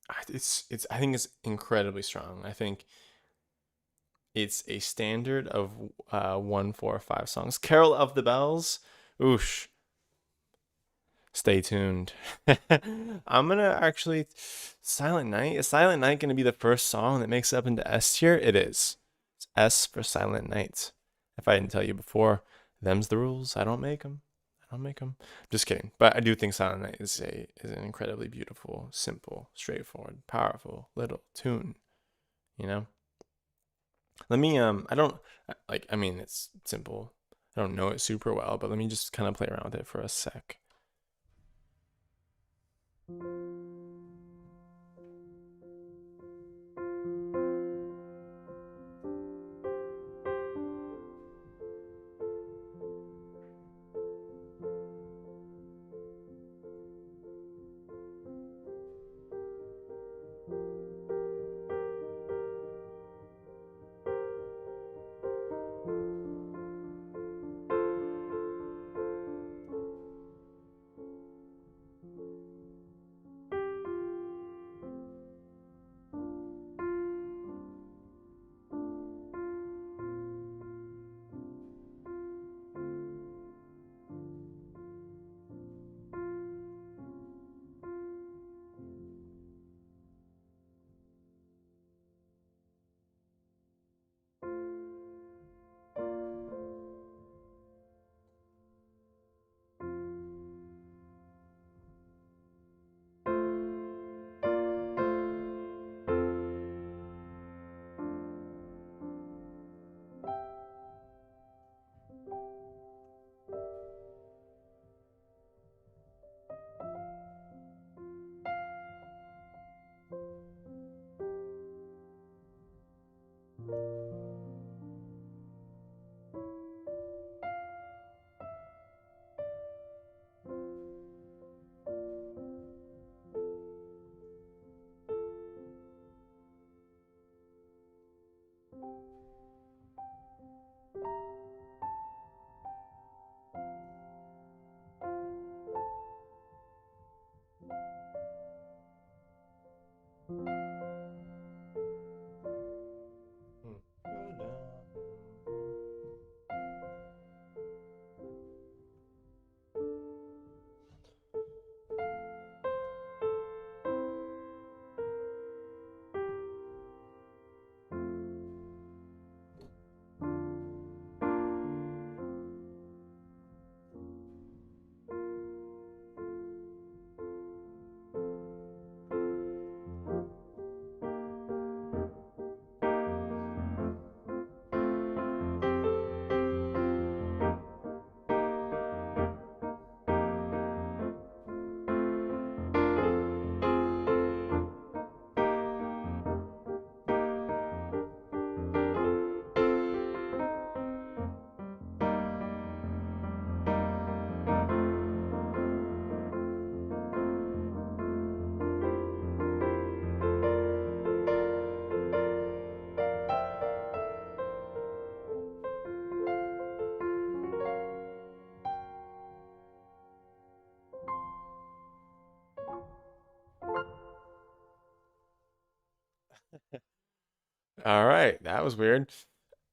I think it's incredibly strong. I think it's a standard of 1-4-5 songs. Carol of the Bells, oosh. Stay tuned. I'm gonna actually Silent Night. Is Silent Night gonna be the first song that makes it up into S tier? It is. It's S for Silent Night. If I didn't tell you before, them's the rules. I don't make them. Just kidding. But I do think Silent Night is an incredibly beautiful, simple, straightforward, powerful little tune. You know. Let me it's simple. I don't know it super well, but let me just kind of play around with it for a sec. All right, that was weird.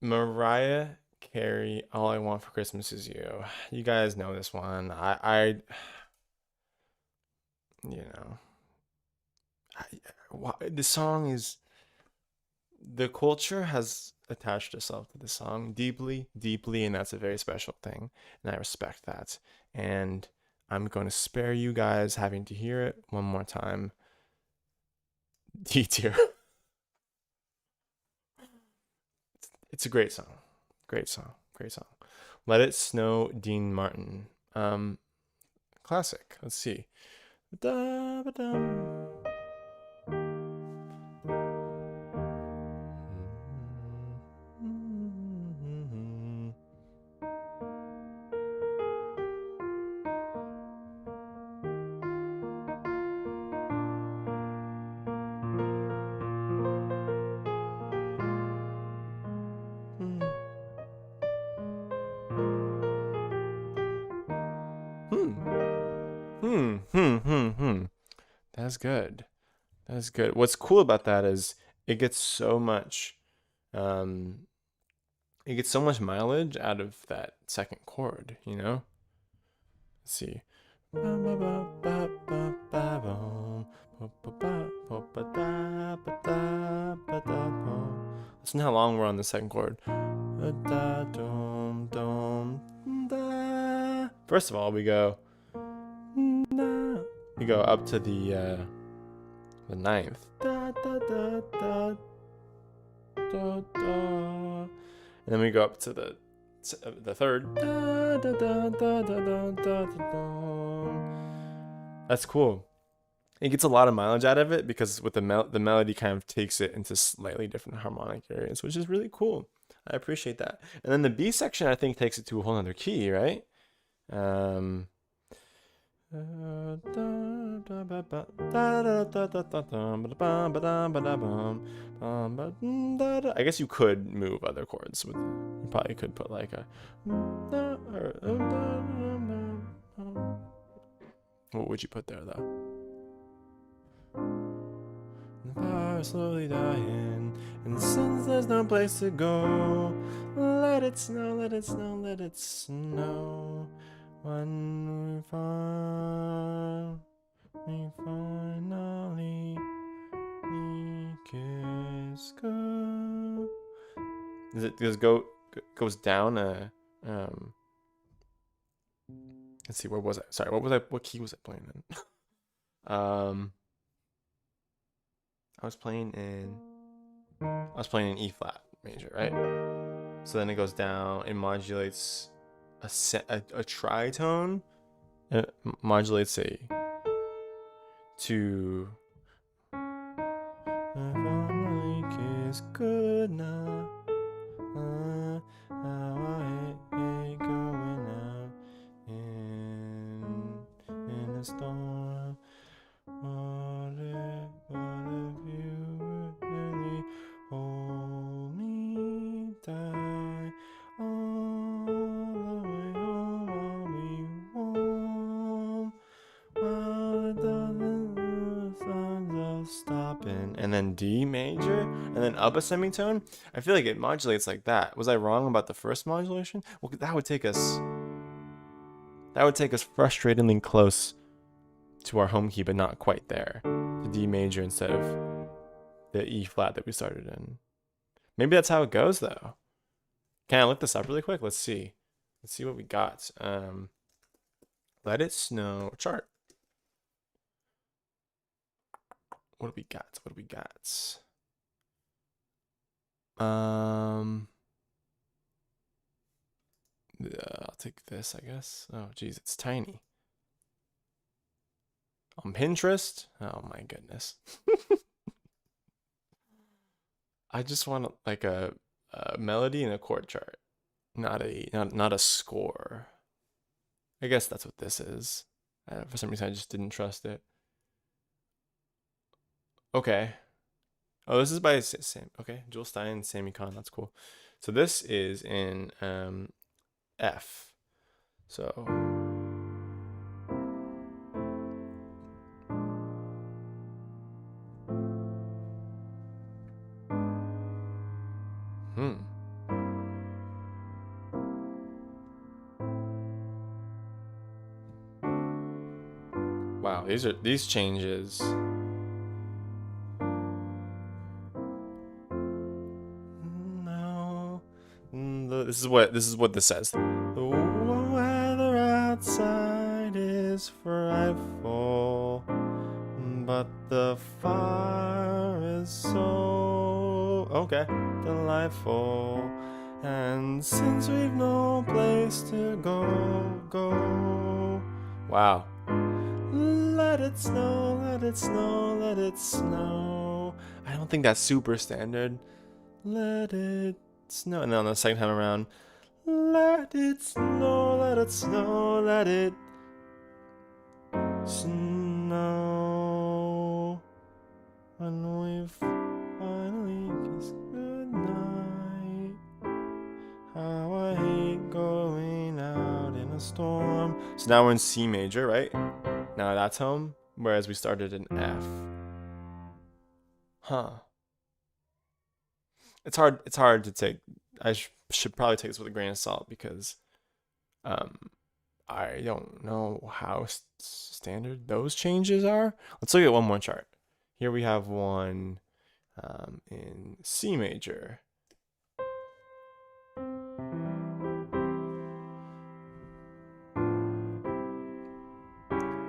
Mariah Carey, All I Want for Christmas Is You. You guys know this one. You know, I, the song is, the culture has attached itself to the song deeply, deeply, and that's a very special thing, and I respect that. And I'm going to spare you guys having to hear it one more time. D tier. It's a great song. Great song. Great song. Let It Snow, Dean Martin. Classic. Let's see. Da-ba-dum. Hmm. That's good. That's good. What's cool about that is it gets so much, um, it gets so much mileage out of that second chord, you know? Let's see. Listen how long we're on the second chord. First of all, we go up to the ninth. And then we go up to the third. That's cool. It gets a lot of mileage out of it because with the melody kind of takes it into slightly different harmonic areas, which is really cool. I appreciate that. And then the B section I think takes it to a whole other key, right? Um, I guess you could move other chords with, you probably could put like a, what would you put there though? The fire is slowly dying, and since there's no place to go, let it snow, let it snow, let it snow. When we finally kiss go. Does goes down let's see, where was I? Sorry, what key was I playing in? I was playing in E flat major, right? So then it goes down, it modulates a tritone, it modulates a to kiss good now. How I hate going out in a storm. What if you really hold me tight all the way home? I'll be warm while it doesn't signs of stopping. And then D major, and then up a semitone. I feel like it modulates like that. Was I wrong about the first modulation? Well, that would take us frustratingly close to our home key, but not quite there. To D major instead of the E flat that we started in. Maybe that's how it goes though. Can I look this up really quick? Let's see. Let's see what we got. Let It Snow chart. What do we got? What do we got? I'll take this, I guess. Oh, geez, it's tiny. On Pinterest? Oh my goodness. I just want like a melody and a chord chart, not a score. I guess that's what this is. For some reason, I just didn't trust it. Okay. Oh, this is by Sam. Okay, Jules Stein, Sammy Kahn. That's cool. So this is in F. So Hmm. Wow, these changes. No. This is what this says. The weather outside is frightful, but the fire is so delightful. And since we've no place to go. Wow. Let it snow, let it snow, let it snow. I don't think that's super standard. Let it snow. And then on the second time around, let it snow, let it snow, let it snow. When we finally kiss goodnight. How I hate going out in a storm. So now we're in C major, right? Now that's home, whereas we started in F. Huh. It's hard to take. I should probably take this with a grain of salt because I don't know how standard those changes are. Let's look at one more chart. Here we have one in C major.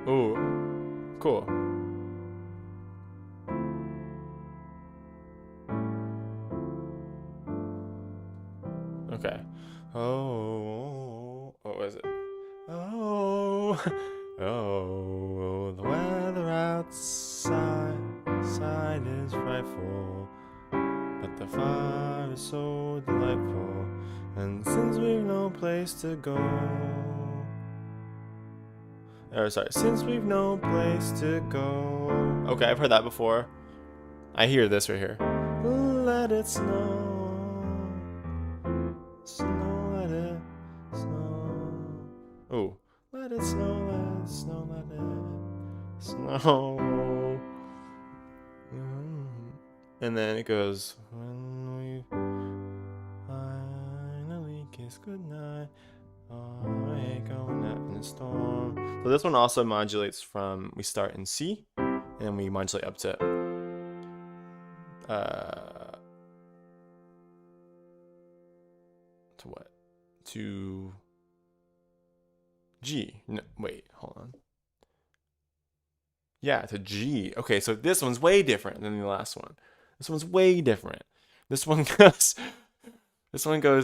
Ooh, cool. Okay. Oh, what was it? Oh, oh, the weather outside is frightful, but the fire is so delightful. And since we've no place to go, since we've no place to go. Okay, I've heard that before. I hear this right here. Let it snow. Snow, let it snow. Oh, let it snow, let it snow, let it snow. And then it goes, when we finally kiss goodnight. Oh, I hate going out in a storm. So this one also modulates from, we start in C, and we modulate up to what? To G. No, wait, hold on. Yeah, to G. Okay, so this one's way different than the last one. This one's way different. This one goes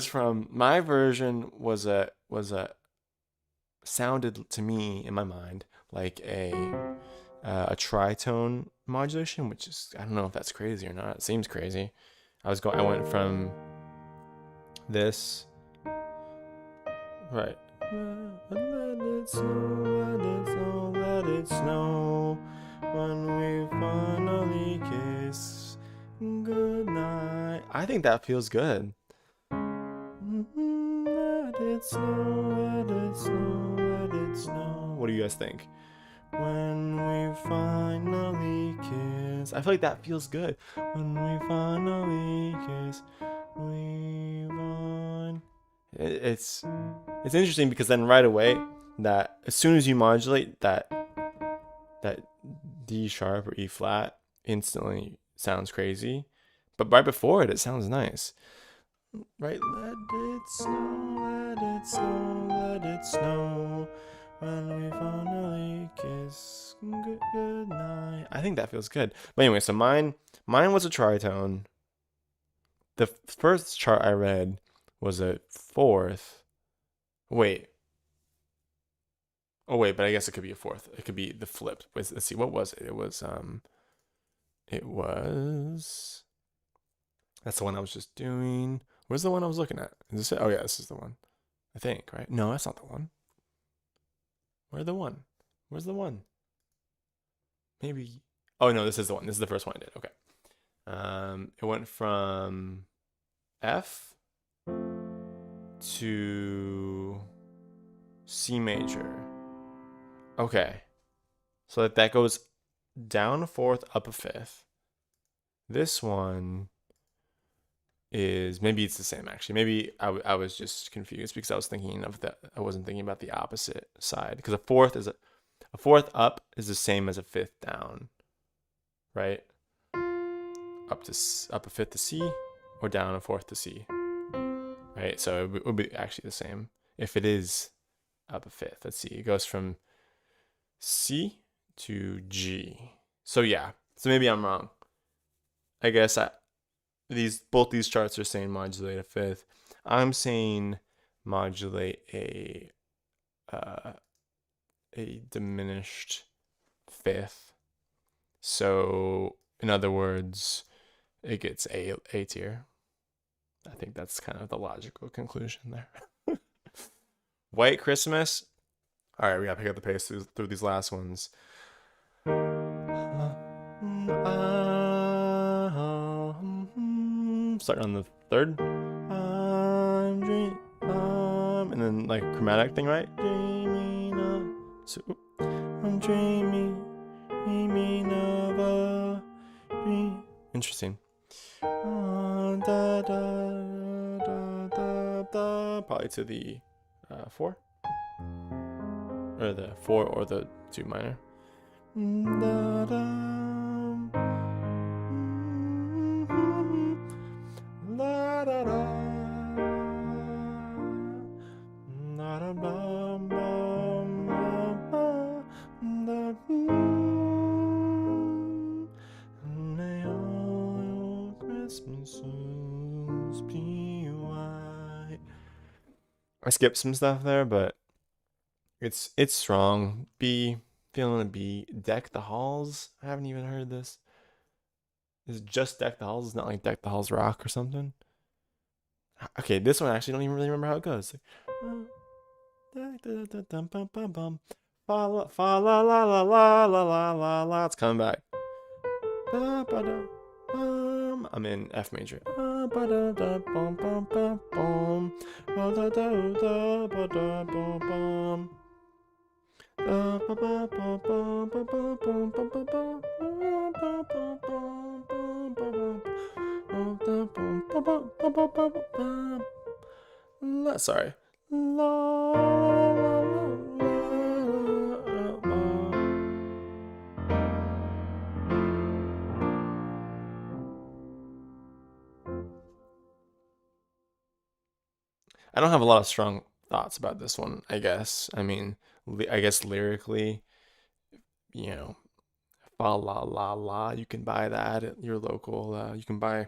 from, my version was a sounded to me in my mind like a tritone modulation, which is, I don't know if that's crazy or not. It seems crazy. I went from this, right. Let it snow, let it snow, let it snow. When we finally kiss goodnight. I think that feels good. Let it snow, let it snow, let it snow. What do you guys think? When we finally kiss. I feel like that feels good. When we finally kiss, we find. It's interesting because then right away, that as soon as you modulate that D sharp or E flat, instantly sounds crazy, but right before it sounds nice. Right? Let it snow, let it snow, let it snow. When we finally kiss goodnight. I think that feels good. But anyway, so mine was a tritone. The first chart I read was a fourth. Wait. Oh wait, but I guess it could be a fourth. It could be the flipped. Let's see, what was it? It was that's the one I was just doing. Where's the one I was looking at? Is this it? Oh yeah, this is the one. I think, right? No, that's not the one. Where's the one? Where's the one? Maybe. Oh no, this is the one. This is the first one I did. Okay. It went from F to C major. Okay. So that goes down a fourth, up a fifth. This one is, maybe it's the same actually. Maybe I was just confused because I was thinking of the, I wasn't thinking about the opposite side, because a fourth up is the same as a fifth down, right? Up a fifth to C, or down a fourth to C, right? So it would be actually the same if it is up a fifth. Let's see, it goes from C to G. So yeah, so maybe I'm wrong. I guess both these charts are saying modulate a fifth. I'm saying modulate a diminished fifth. So in other words, it gets A tier. I think that's kind of the logical conclusion there. White Christmas. All right, we gotta pick up the pace through these last ones. Starting on the third. And then like a chromatic thing, right? I'm dreaming of a dream. Interesting. Probably to the 4, or the 4 or the 2 minor. May all your Christmases be white. I skipped some stuff there, but it's strong. B, feeling a B. Deck the Halls. I haven't even heard this. Is it just Deck the Halls? It's not like Deck the Halls Rock or something. Okay, this one I actually don't even really remember how it goes. Fa la la la la la la la la. It's coming back. I'm in F major. Sorry. I don't have a lot of strong thoughts about this one, I guess. I mean, I guess lyrically, you know, fa la la la, you can buy that at your local, you can buy,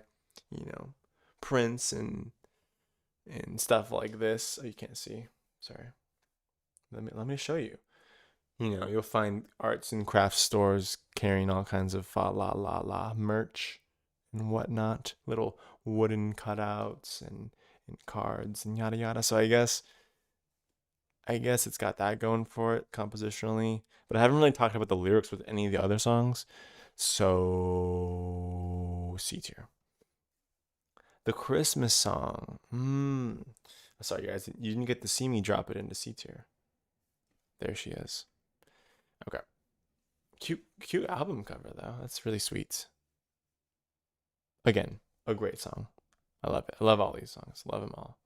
you know, Prince and stuff like this. Oh, you can't see. Sorry. Let me show you. You know, you'll find arts and crafts stores carrying all kinds of fa la la la merch and whatnot, little wooden cutouts and cards and yada yada. So I guess it's got that going for it compositionally, but I haven't really talked about the lyrics with any of the other songs. So C tier. The Christmas song. Sorry guys, you didn't get to see me drop it into C tier. There she is. Okay. Cute album cover though. That's really sweet. Again, a great song. I love it. I love all these songs. Love them all.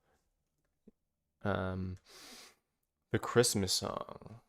The Christmas song.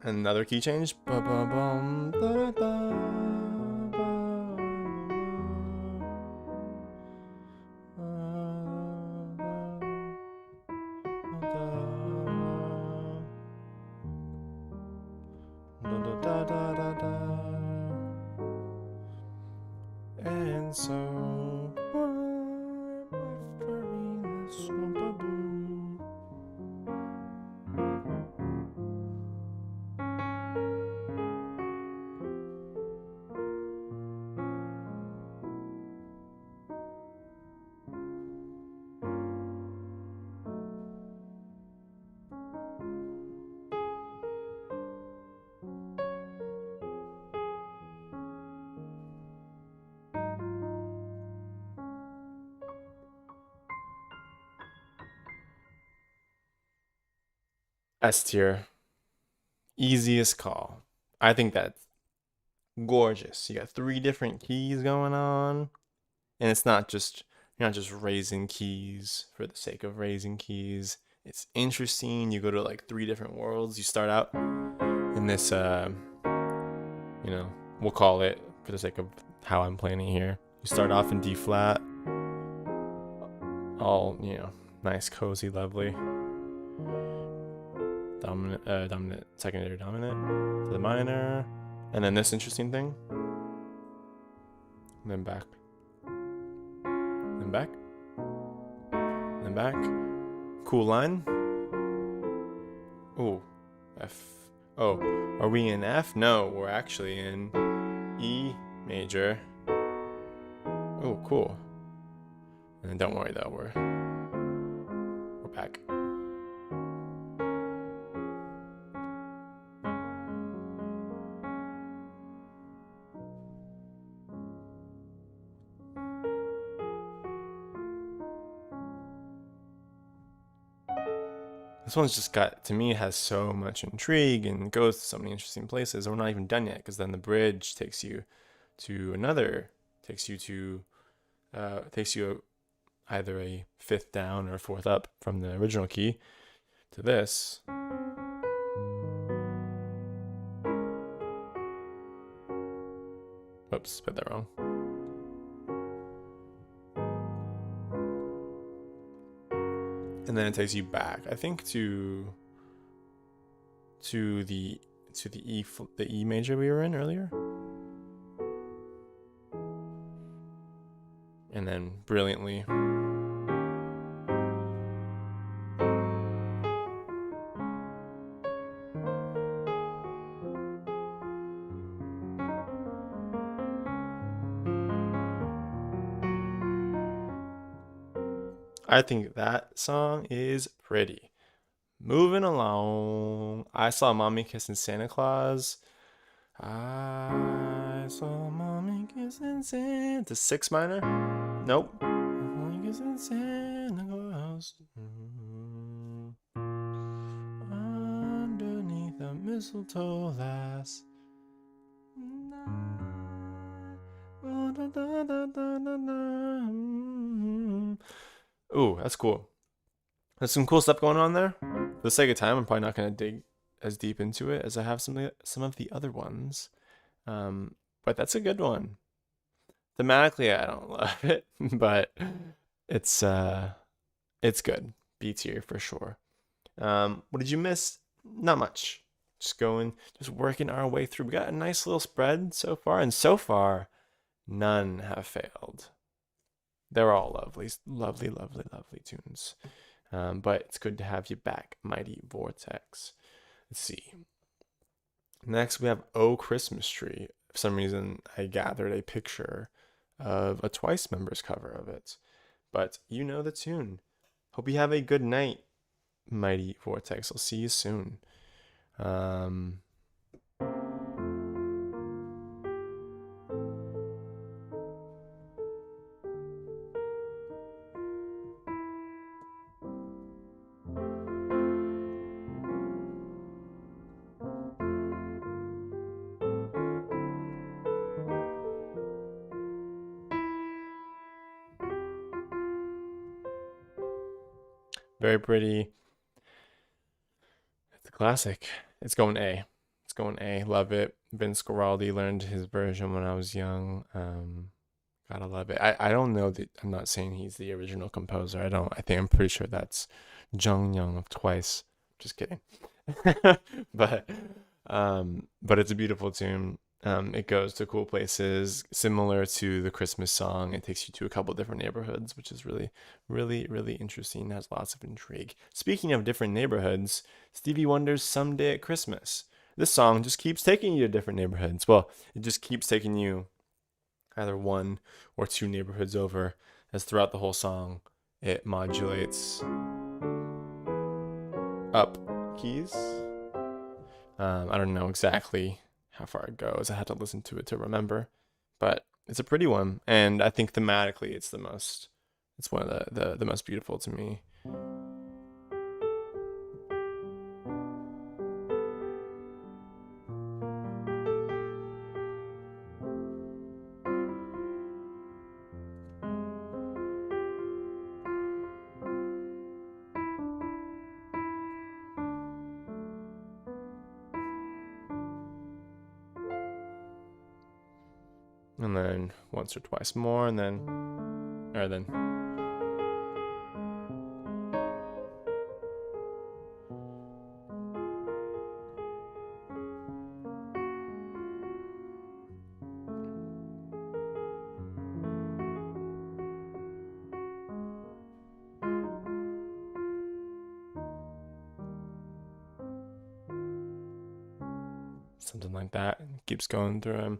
Another key change. And so S tier. Easiest call. I think that's gorgeous. You got 3 different keys going on. And it's not just, you're not just raising keys for the sake of raising keys. It's interesting. You go to like 3 different worlds. You start out in this, we'll call it, for the sake of how I'm playing it here, you start off in D flat. All, nice, cozy, lovely. Dominant, secondary dominant to the minor. And then this interesting thing. And then back. Then back. Then back. Cool line. Ooh. F. Oh, are we in F? No, we're actually in E major. Oh, cool. And don't worry though, we're back. This one's just got, to me, it has so much intrigue and goes to so many interesting places. We're not even done yet, because then the bridge takes you to either a 5th down or 4th up from the original key to this. Whoops, spelled that wrong. And then it takes you back, I think, to the E major we were in earlier. And then brilliantly I think that song is pretty. Moving along. I saw Mommy kissing Santa Claus. I saw Mommy kissing Santa. 6 minor? Nope. Mommy kissing Santa Claus. Underneath the mistletoe last night. Ooh, that's cool. There's some cool stuff going on there. For the sake of time, I'm probably not going to dig as deep into it as I have some of the other ones. But that's a good one. Thematically, I don't love it, but it's good. B tier for sure. What did you miss? Not much. Just working our way through. We got a nice little spread so far, and so far, none have failed. They're all lovely, lovely, lovely, lovely tunes. But it's good to have you back, Mighty Vortex. Let's see. Next, we have Oh Christmas Tree. For some reason, I gathered a picture of a Twice members cover of it. But you know the tune. Hope you have a good night, Mighty Vortex. I'll see you soon. Very pretty. It's a classic. It's going A. It's going A. Love it. Vince Guaraldi learned his version when I was young. Gotta love it. I don't know that I'm not saying he's the original composer. I think I'm pretty sure that's Jung Young of Twice. Just kidding. but but it's a beautiful tune. It goes to cool places, similar to the Christmas song. It takes you to a couple different neighborhoods, which is really, really, really interesting. It has lots of intrigue. Speaking of different neighborhoods, Stevie Wonder's "Someday at Christmas." This song just keeps taking you to different neighborhoods. Well, it just keeps taking you either one or two neighborhoods over, as throughout the whole song, it modulates up keys. I don't know exactly how far it goes. I had to listen to it to remember, but it's a pretty one, and I think thematically, it's one of the most beautiful to me. And then once or twice more, and then, or then. Something like that. Keeps going through him.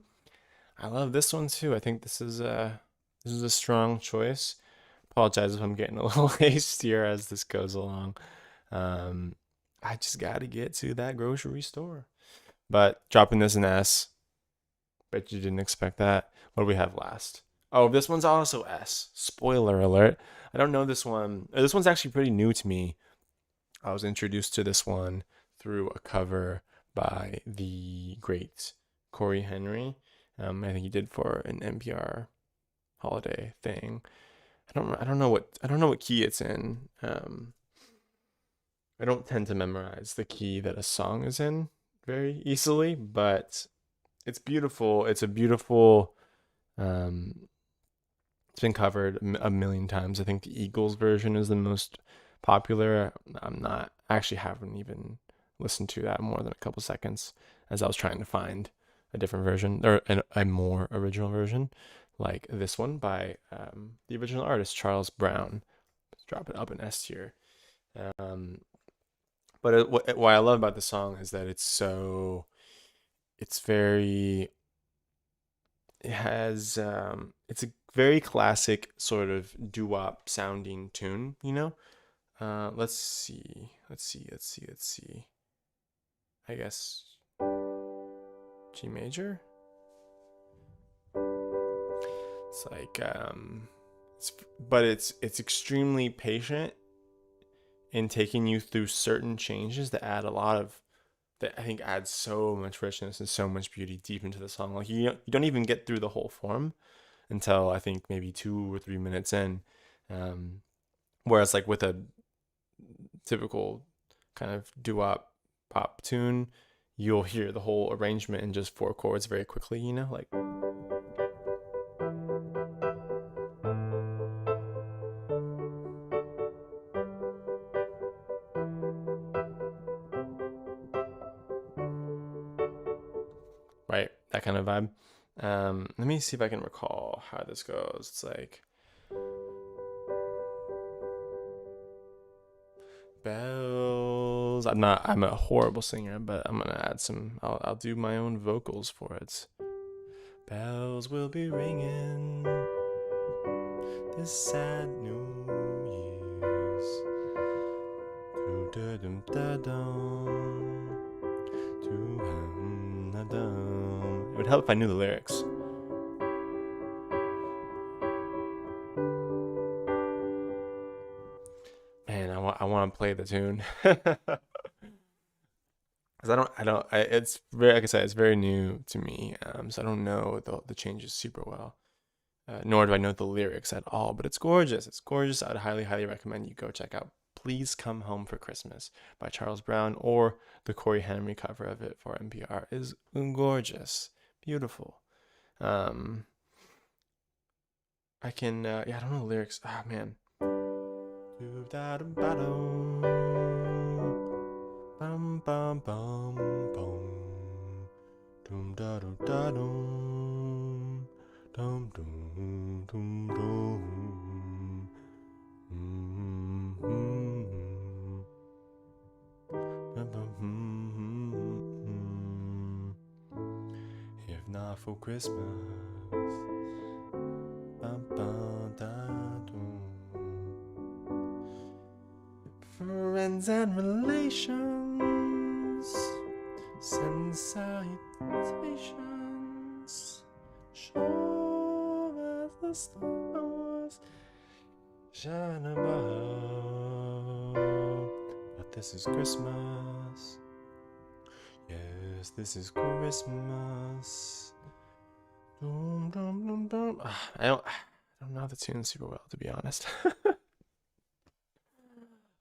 I love this one too. I think this is a strong choice. Apologize if I'm getting a little hastier as this goes along. Um, I just got to get to that grocery store. But dropping this in S. Bet you didn't expect that. What do we have last? Oh, this one's also S. Spoiler alert. I don't know this one. This one's actually pretty new to me. I was introduced to this one through a cover by the great Corey Henry. I think he did for an NPR holiday thing. I don't know what key it's in. I don't tend to memorize the key that a song is in very easily, but it's beautiful. It's a beautiful. Um, it's been covered a million times. I think the Eagles version is the most popular. I actually haven't even listened to that more than a couple seconds as I was trying to find a different version or a more original version like this one by the original artist, Charles Brown. Let's drop it up in S tier. Um, but what I love about the song is that it's very, it's a very classic sort of doo-wop sounding tune, you know? Let's see. I guess G major. It's like it's extremely patient in taking you through certain changes that add a lot of that I think adds so much richness and so much beauty deep into the song. Like you don't even get through the whole form until I think maybe 2 or 3 minutes in. Um, Whereas like with a typical kind of doo-wop pop tune, you'll hear the whole arrangement in just four chords very quickly, you know? Like right, that kind of vibe. Let me see if I can recall how this goes. It's like bells. I'm a horrible singer, but I'm gonna add some. I'll do my own vocals for it. Bells will be ringing this sad New Year's. It would help if I knew the lyrics. Man, I want to play the tune. Because it's very, like I said, it's very new to me. So I don't know the changes super well. Nor do I know the lyrics at all, but it's gorgeous. It's gorgeous. I'd highly, highly recommend you go check out Please Come Home for Christmas by Charles Brown, or the Corey Henry cover of it for NPR is gorgeous, beautiful. I can, I don't know the lyrics. Ah, man. Bum bum bum bum. Dum da dum da dum. Dum dum dum dum. If not for Christmas, bum bum da dum. Friends and relations send salutations. Show as the stars shine above. But this is Christmas. Yes, this is Christmas. Dum, dum, dum, dum. I don't know the tune super well, to be honest.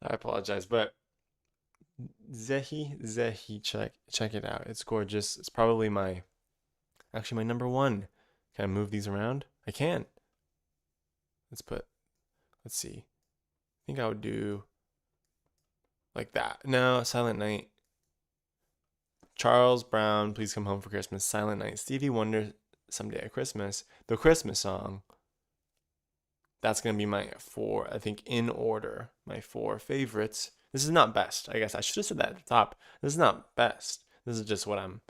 I apologize, but Zehi, check it out. It's gorgeous. It's probably my number one. Can I move these around? I can. Let's see. I think I would do like that. No, Silent Night. Charles Brown, Please Come Home for Christmas. Silent Night. Stevie Wonder, Someday at Christmas. The Christmas song. That's going to be my 4, I think, in order. My 4 favorites. This is not best. I guess I should have said that at the top. This is not best. This is just what I'm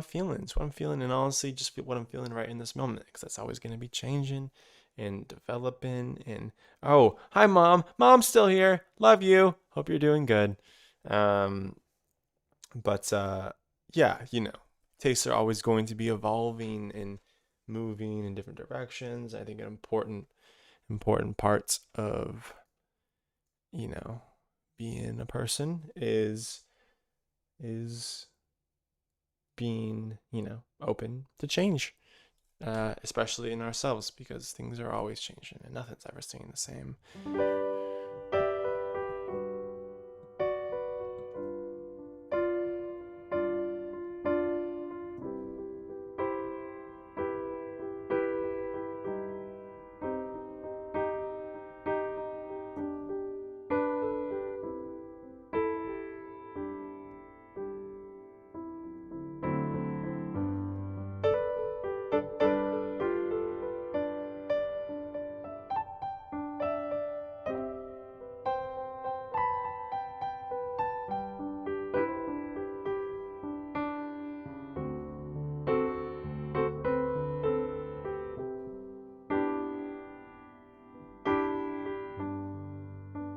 feeling. It's what I'm feeling, and honestly, just what I'm feeling right in this moment, because that's always going to be changing and developing. And oh, hi, Mom. Mom's still here. Love you. Hope you're doing good. But yeah, tastes are always going to be evolving and moving in different directions. I think an important parts of being a person is being open to change, especially in ourselves, because things are always changing and nothing's ever staying the same.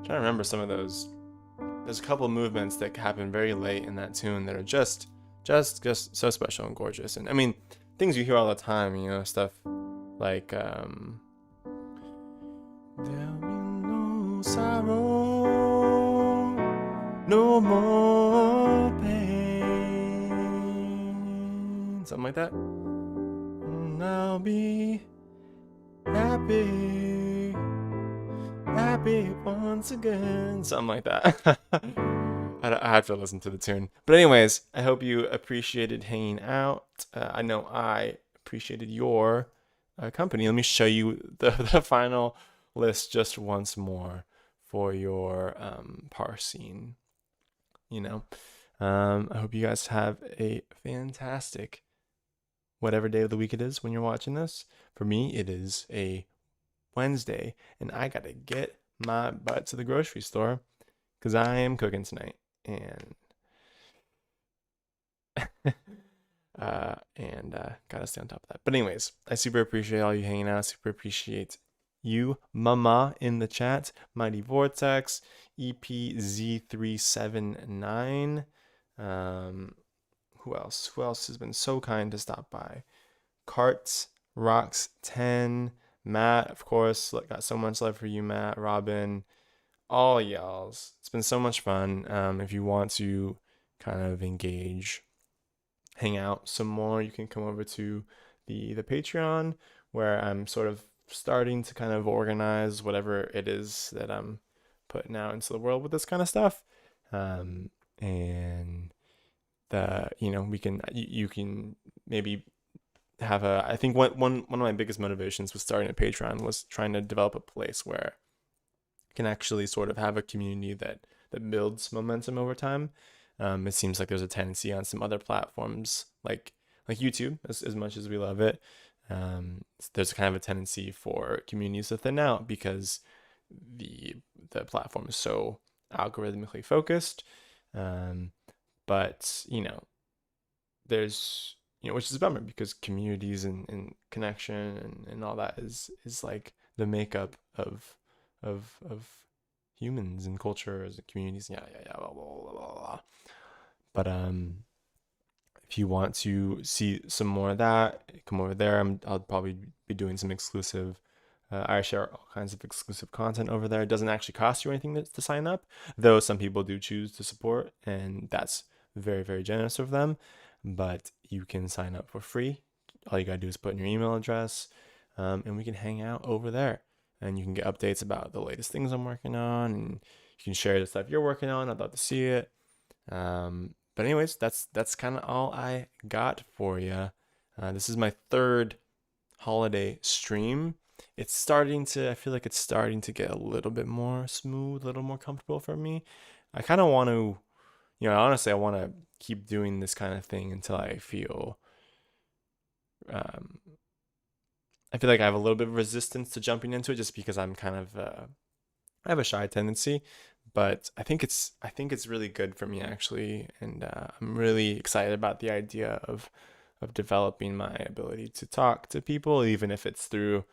Trying to remember some of those. There's a couple of movements that happen very late in that tune that are just so special and gorgeous. And I mean, things you hear all the time, stuff like there'll be no sorrow, no more pain, something like that. And I'll be happy once again, something like that. I had to listen to the tune, but anyways, I hope you appreciated hanging out. I know I appreciated your company. Let me show you the final list just once more for your parsing. I hope you guys have a fantastic whatever day of the week it is when you're watching this. For me, it is a Wednesday, and I gotta get my butt to the grocery store because I am cooking tonight, and gotta stay on top of that. But anyways, I super appreciate all you hanging out. Super appreciate you, Mama, in the chat. Mighty Vortex, EPZ379. Who else has been so kind to stop by? Carts Rocks 10. Matt, of course, got so much love for you, Matt, Robin, all y'alls. It's been so much fun. If you want to kind of engage, hang out some more, you can come over to the Patreon, where I'm sort of starting to kind of organize whatever it is that I'm putting out into the world with this kind of stuff. And we can you can maybe have I think one of my biggest motivations with starting a Patreon was trying to develop a place where I can actually sort of have a community that builds momentum over time. It seems like there's a tendency on some other platforms like YouTube, as much as we love it, there's kind of a tendency for communities to thin out because the platform is so algorithmically focused. But there's which is a bummer because communities and connection and all that is like the makeup of humans and cultures and communities. Blah, blah, blah, blah. But if you want to see some more of that, come over there. I'll probably be doing some exclusive. I share all kinds of exclusive content over there. It doesn't actually cost you anything to sign up, though some people do choose to support, and that's very, very generous of them. But you can sign up for free. All you gotta do is put in your email address, and we can hang out over there. And you can get updates about the latest things I'm working on, and you can share the stuff you're working on. I'd love to see it. But anyways, that's kind of all I got for you. This is my third holiday stream. I feel like it's starting to get a little bit more smooth, a little more comfortable for me. I kind of want to, honestly, I want to keep doing this kind of thing until I feel like I have a little bit of resistance to jumping into it just because I'm kind of, I have a shy tendency, but I think it's really good for me actually, and I'm really excited about the idea of developing my ability to talk to people, even if it's through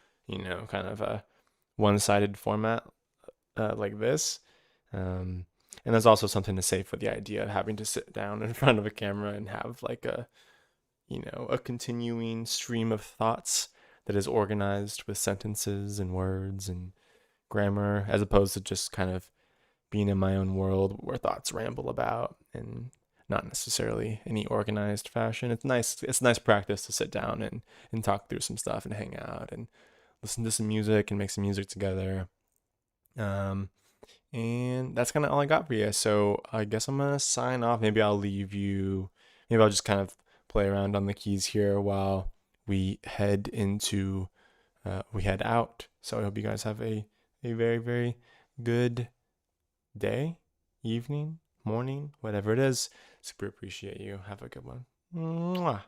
kind of a one-sided format like this. And there's also something to say for the idea of having to sit down in front of a camera and have like a continuing stream of thoughts that is organized with sentences and words and grammar, as opposed to just kind of being in my own world where thoughts ramble about and not necessarily any organized fashion. It's nice practice to sit down and talk through some stuff and hang out and listen to some music and make some music together. And that's kind of all I got for you. So I guess I'm gonna sign off. Maybe I'll just kind of play around on the keys here while we head out. So I hope you guys have a very, very good day, evening, morning, whatever it is. Super appreciate you. Have a good one. Mwah.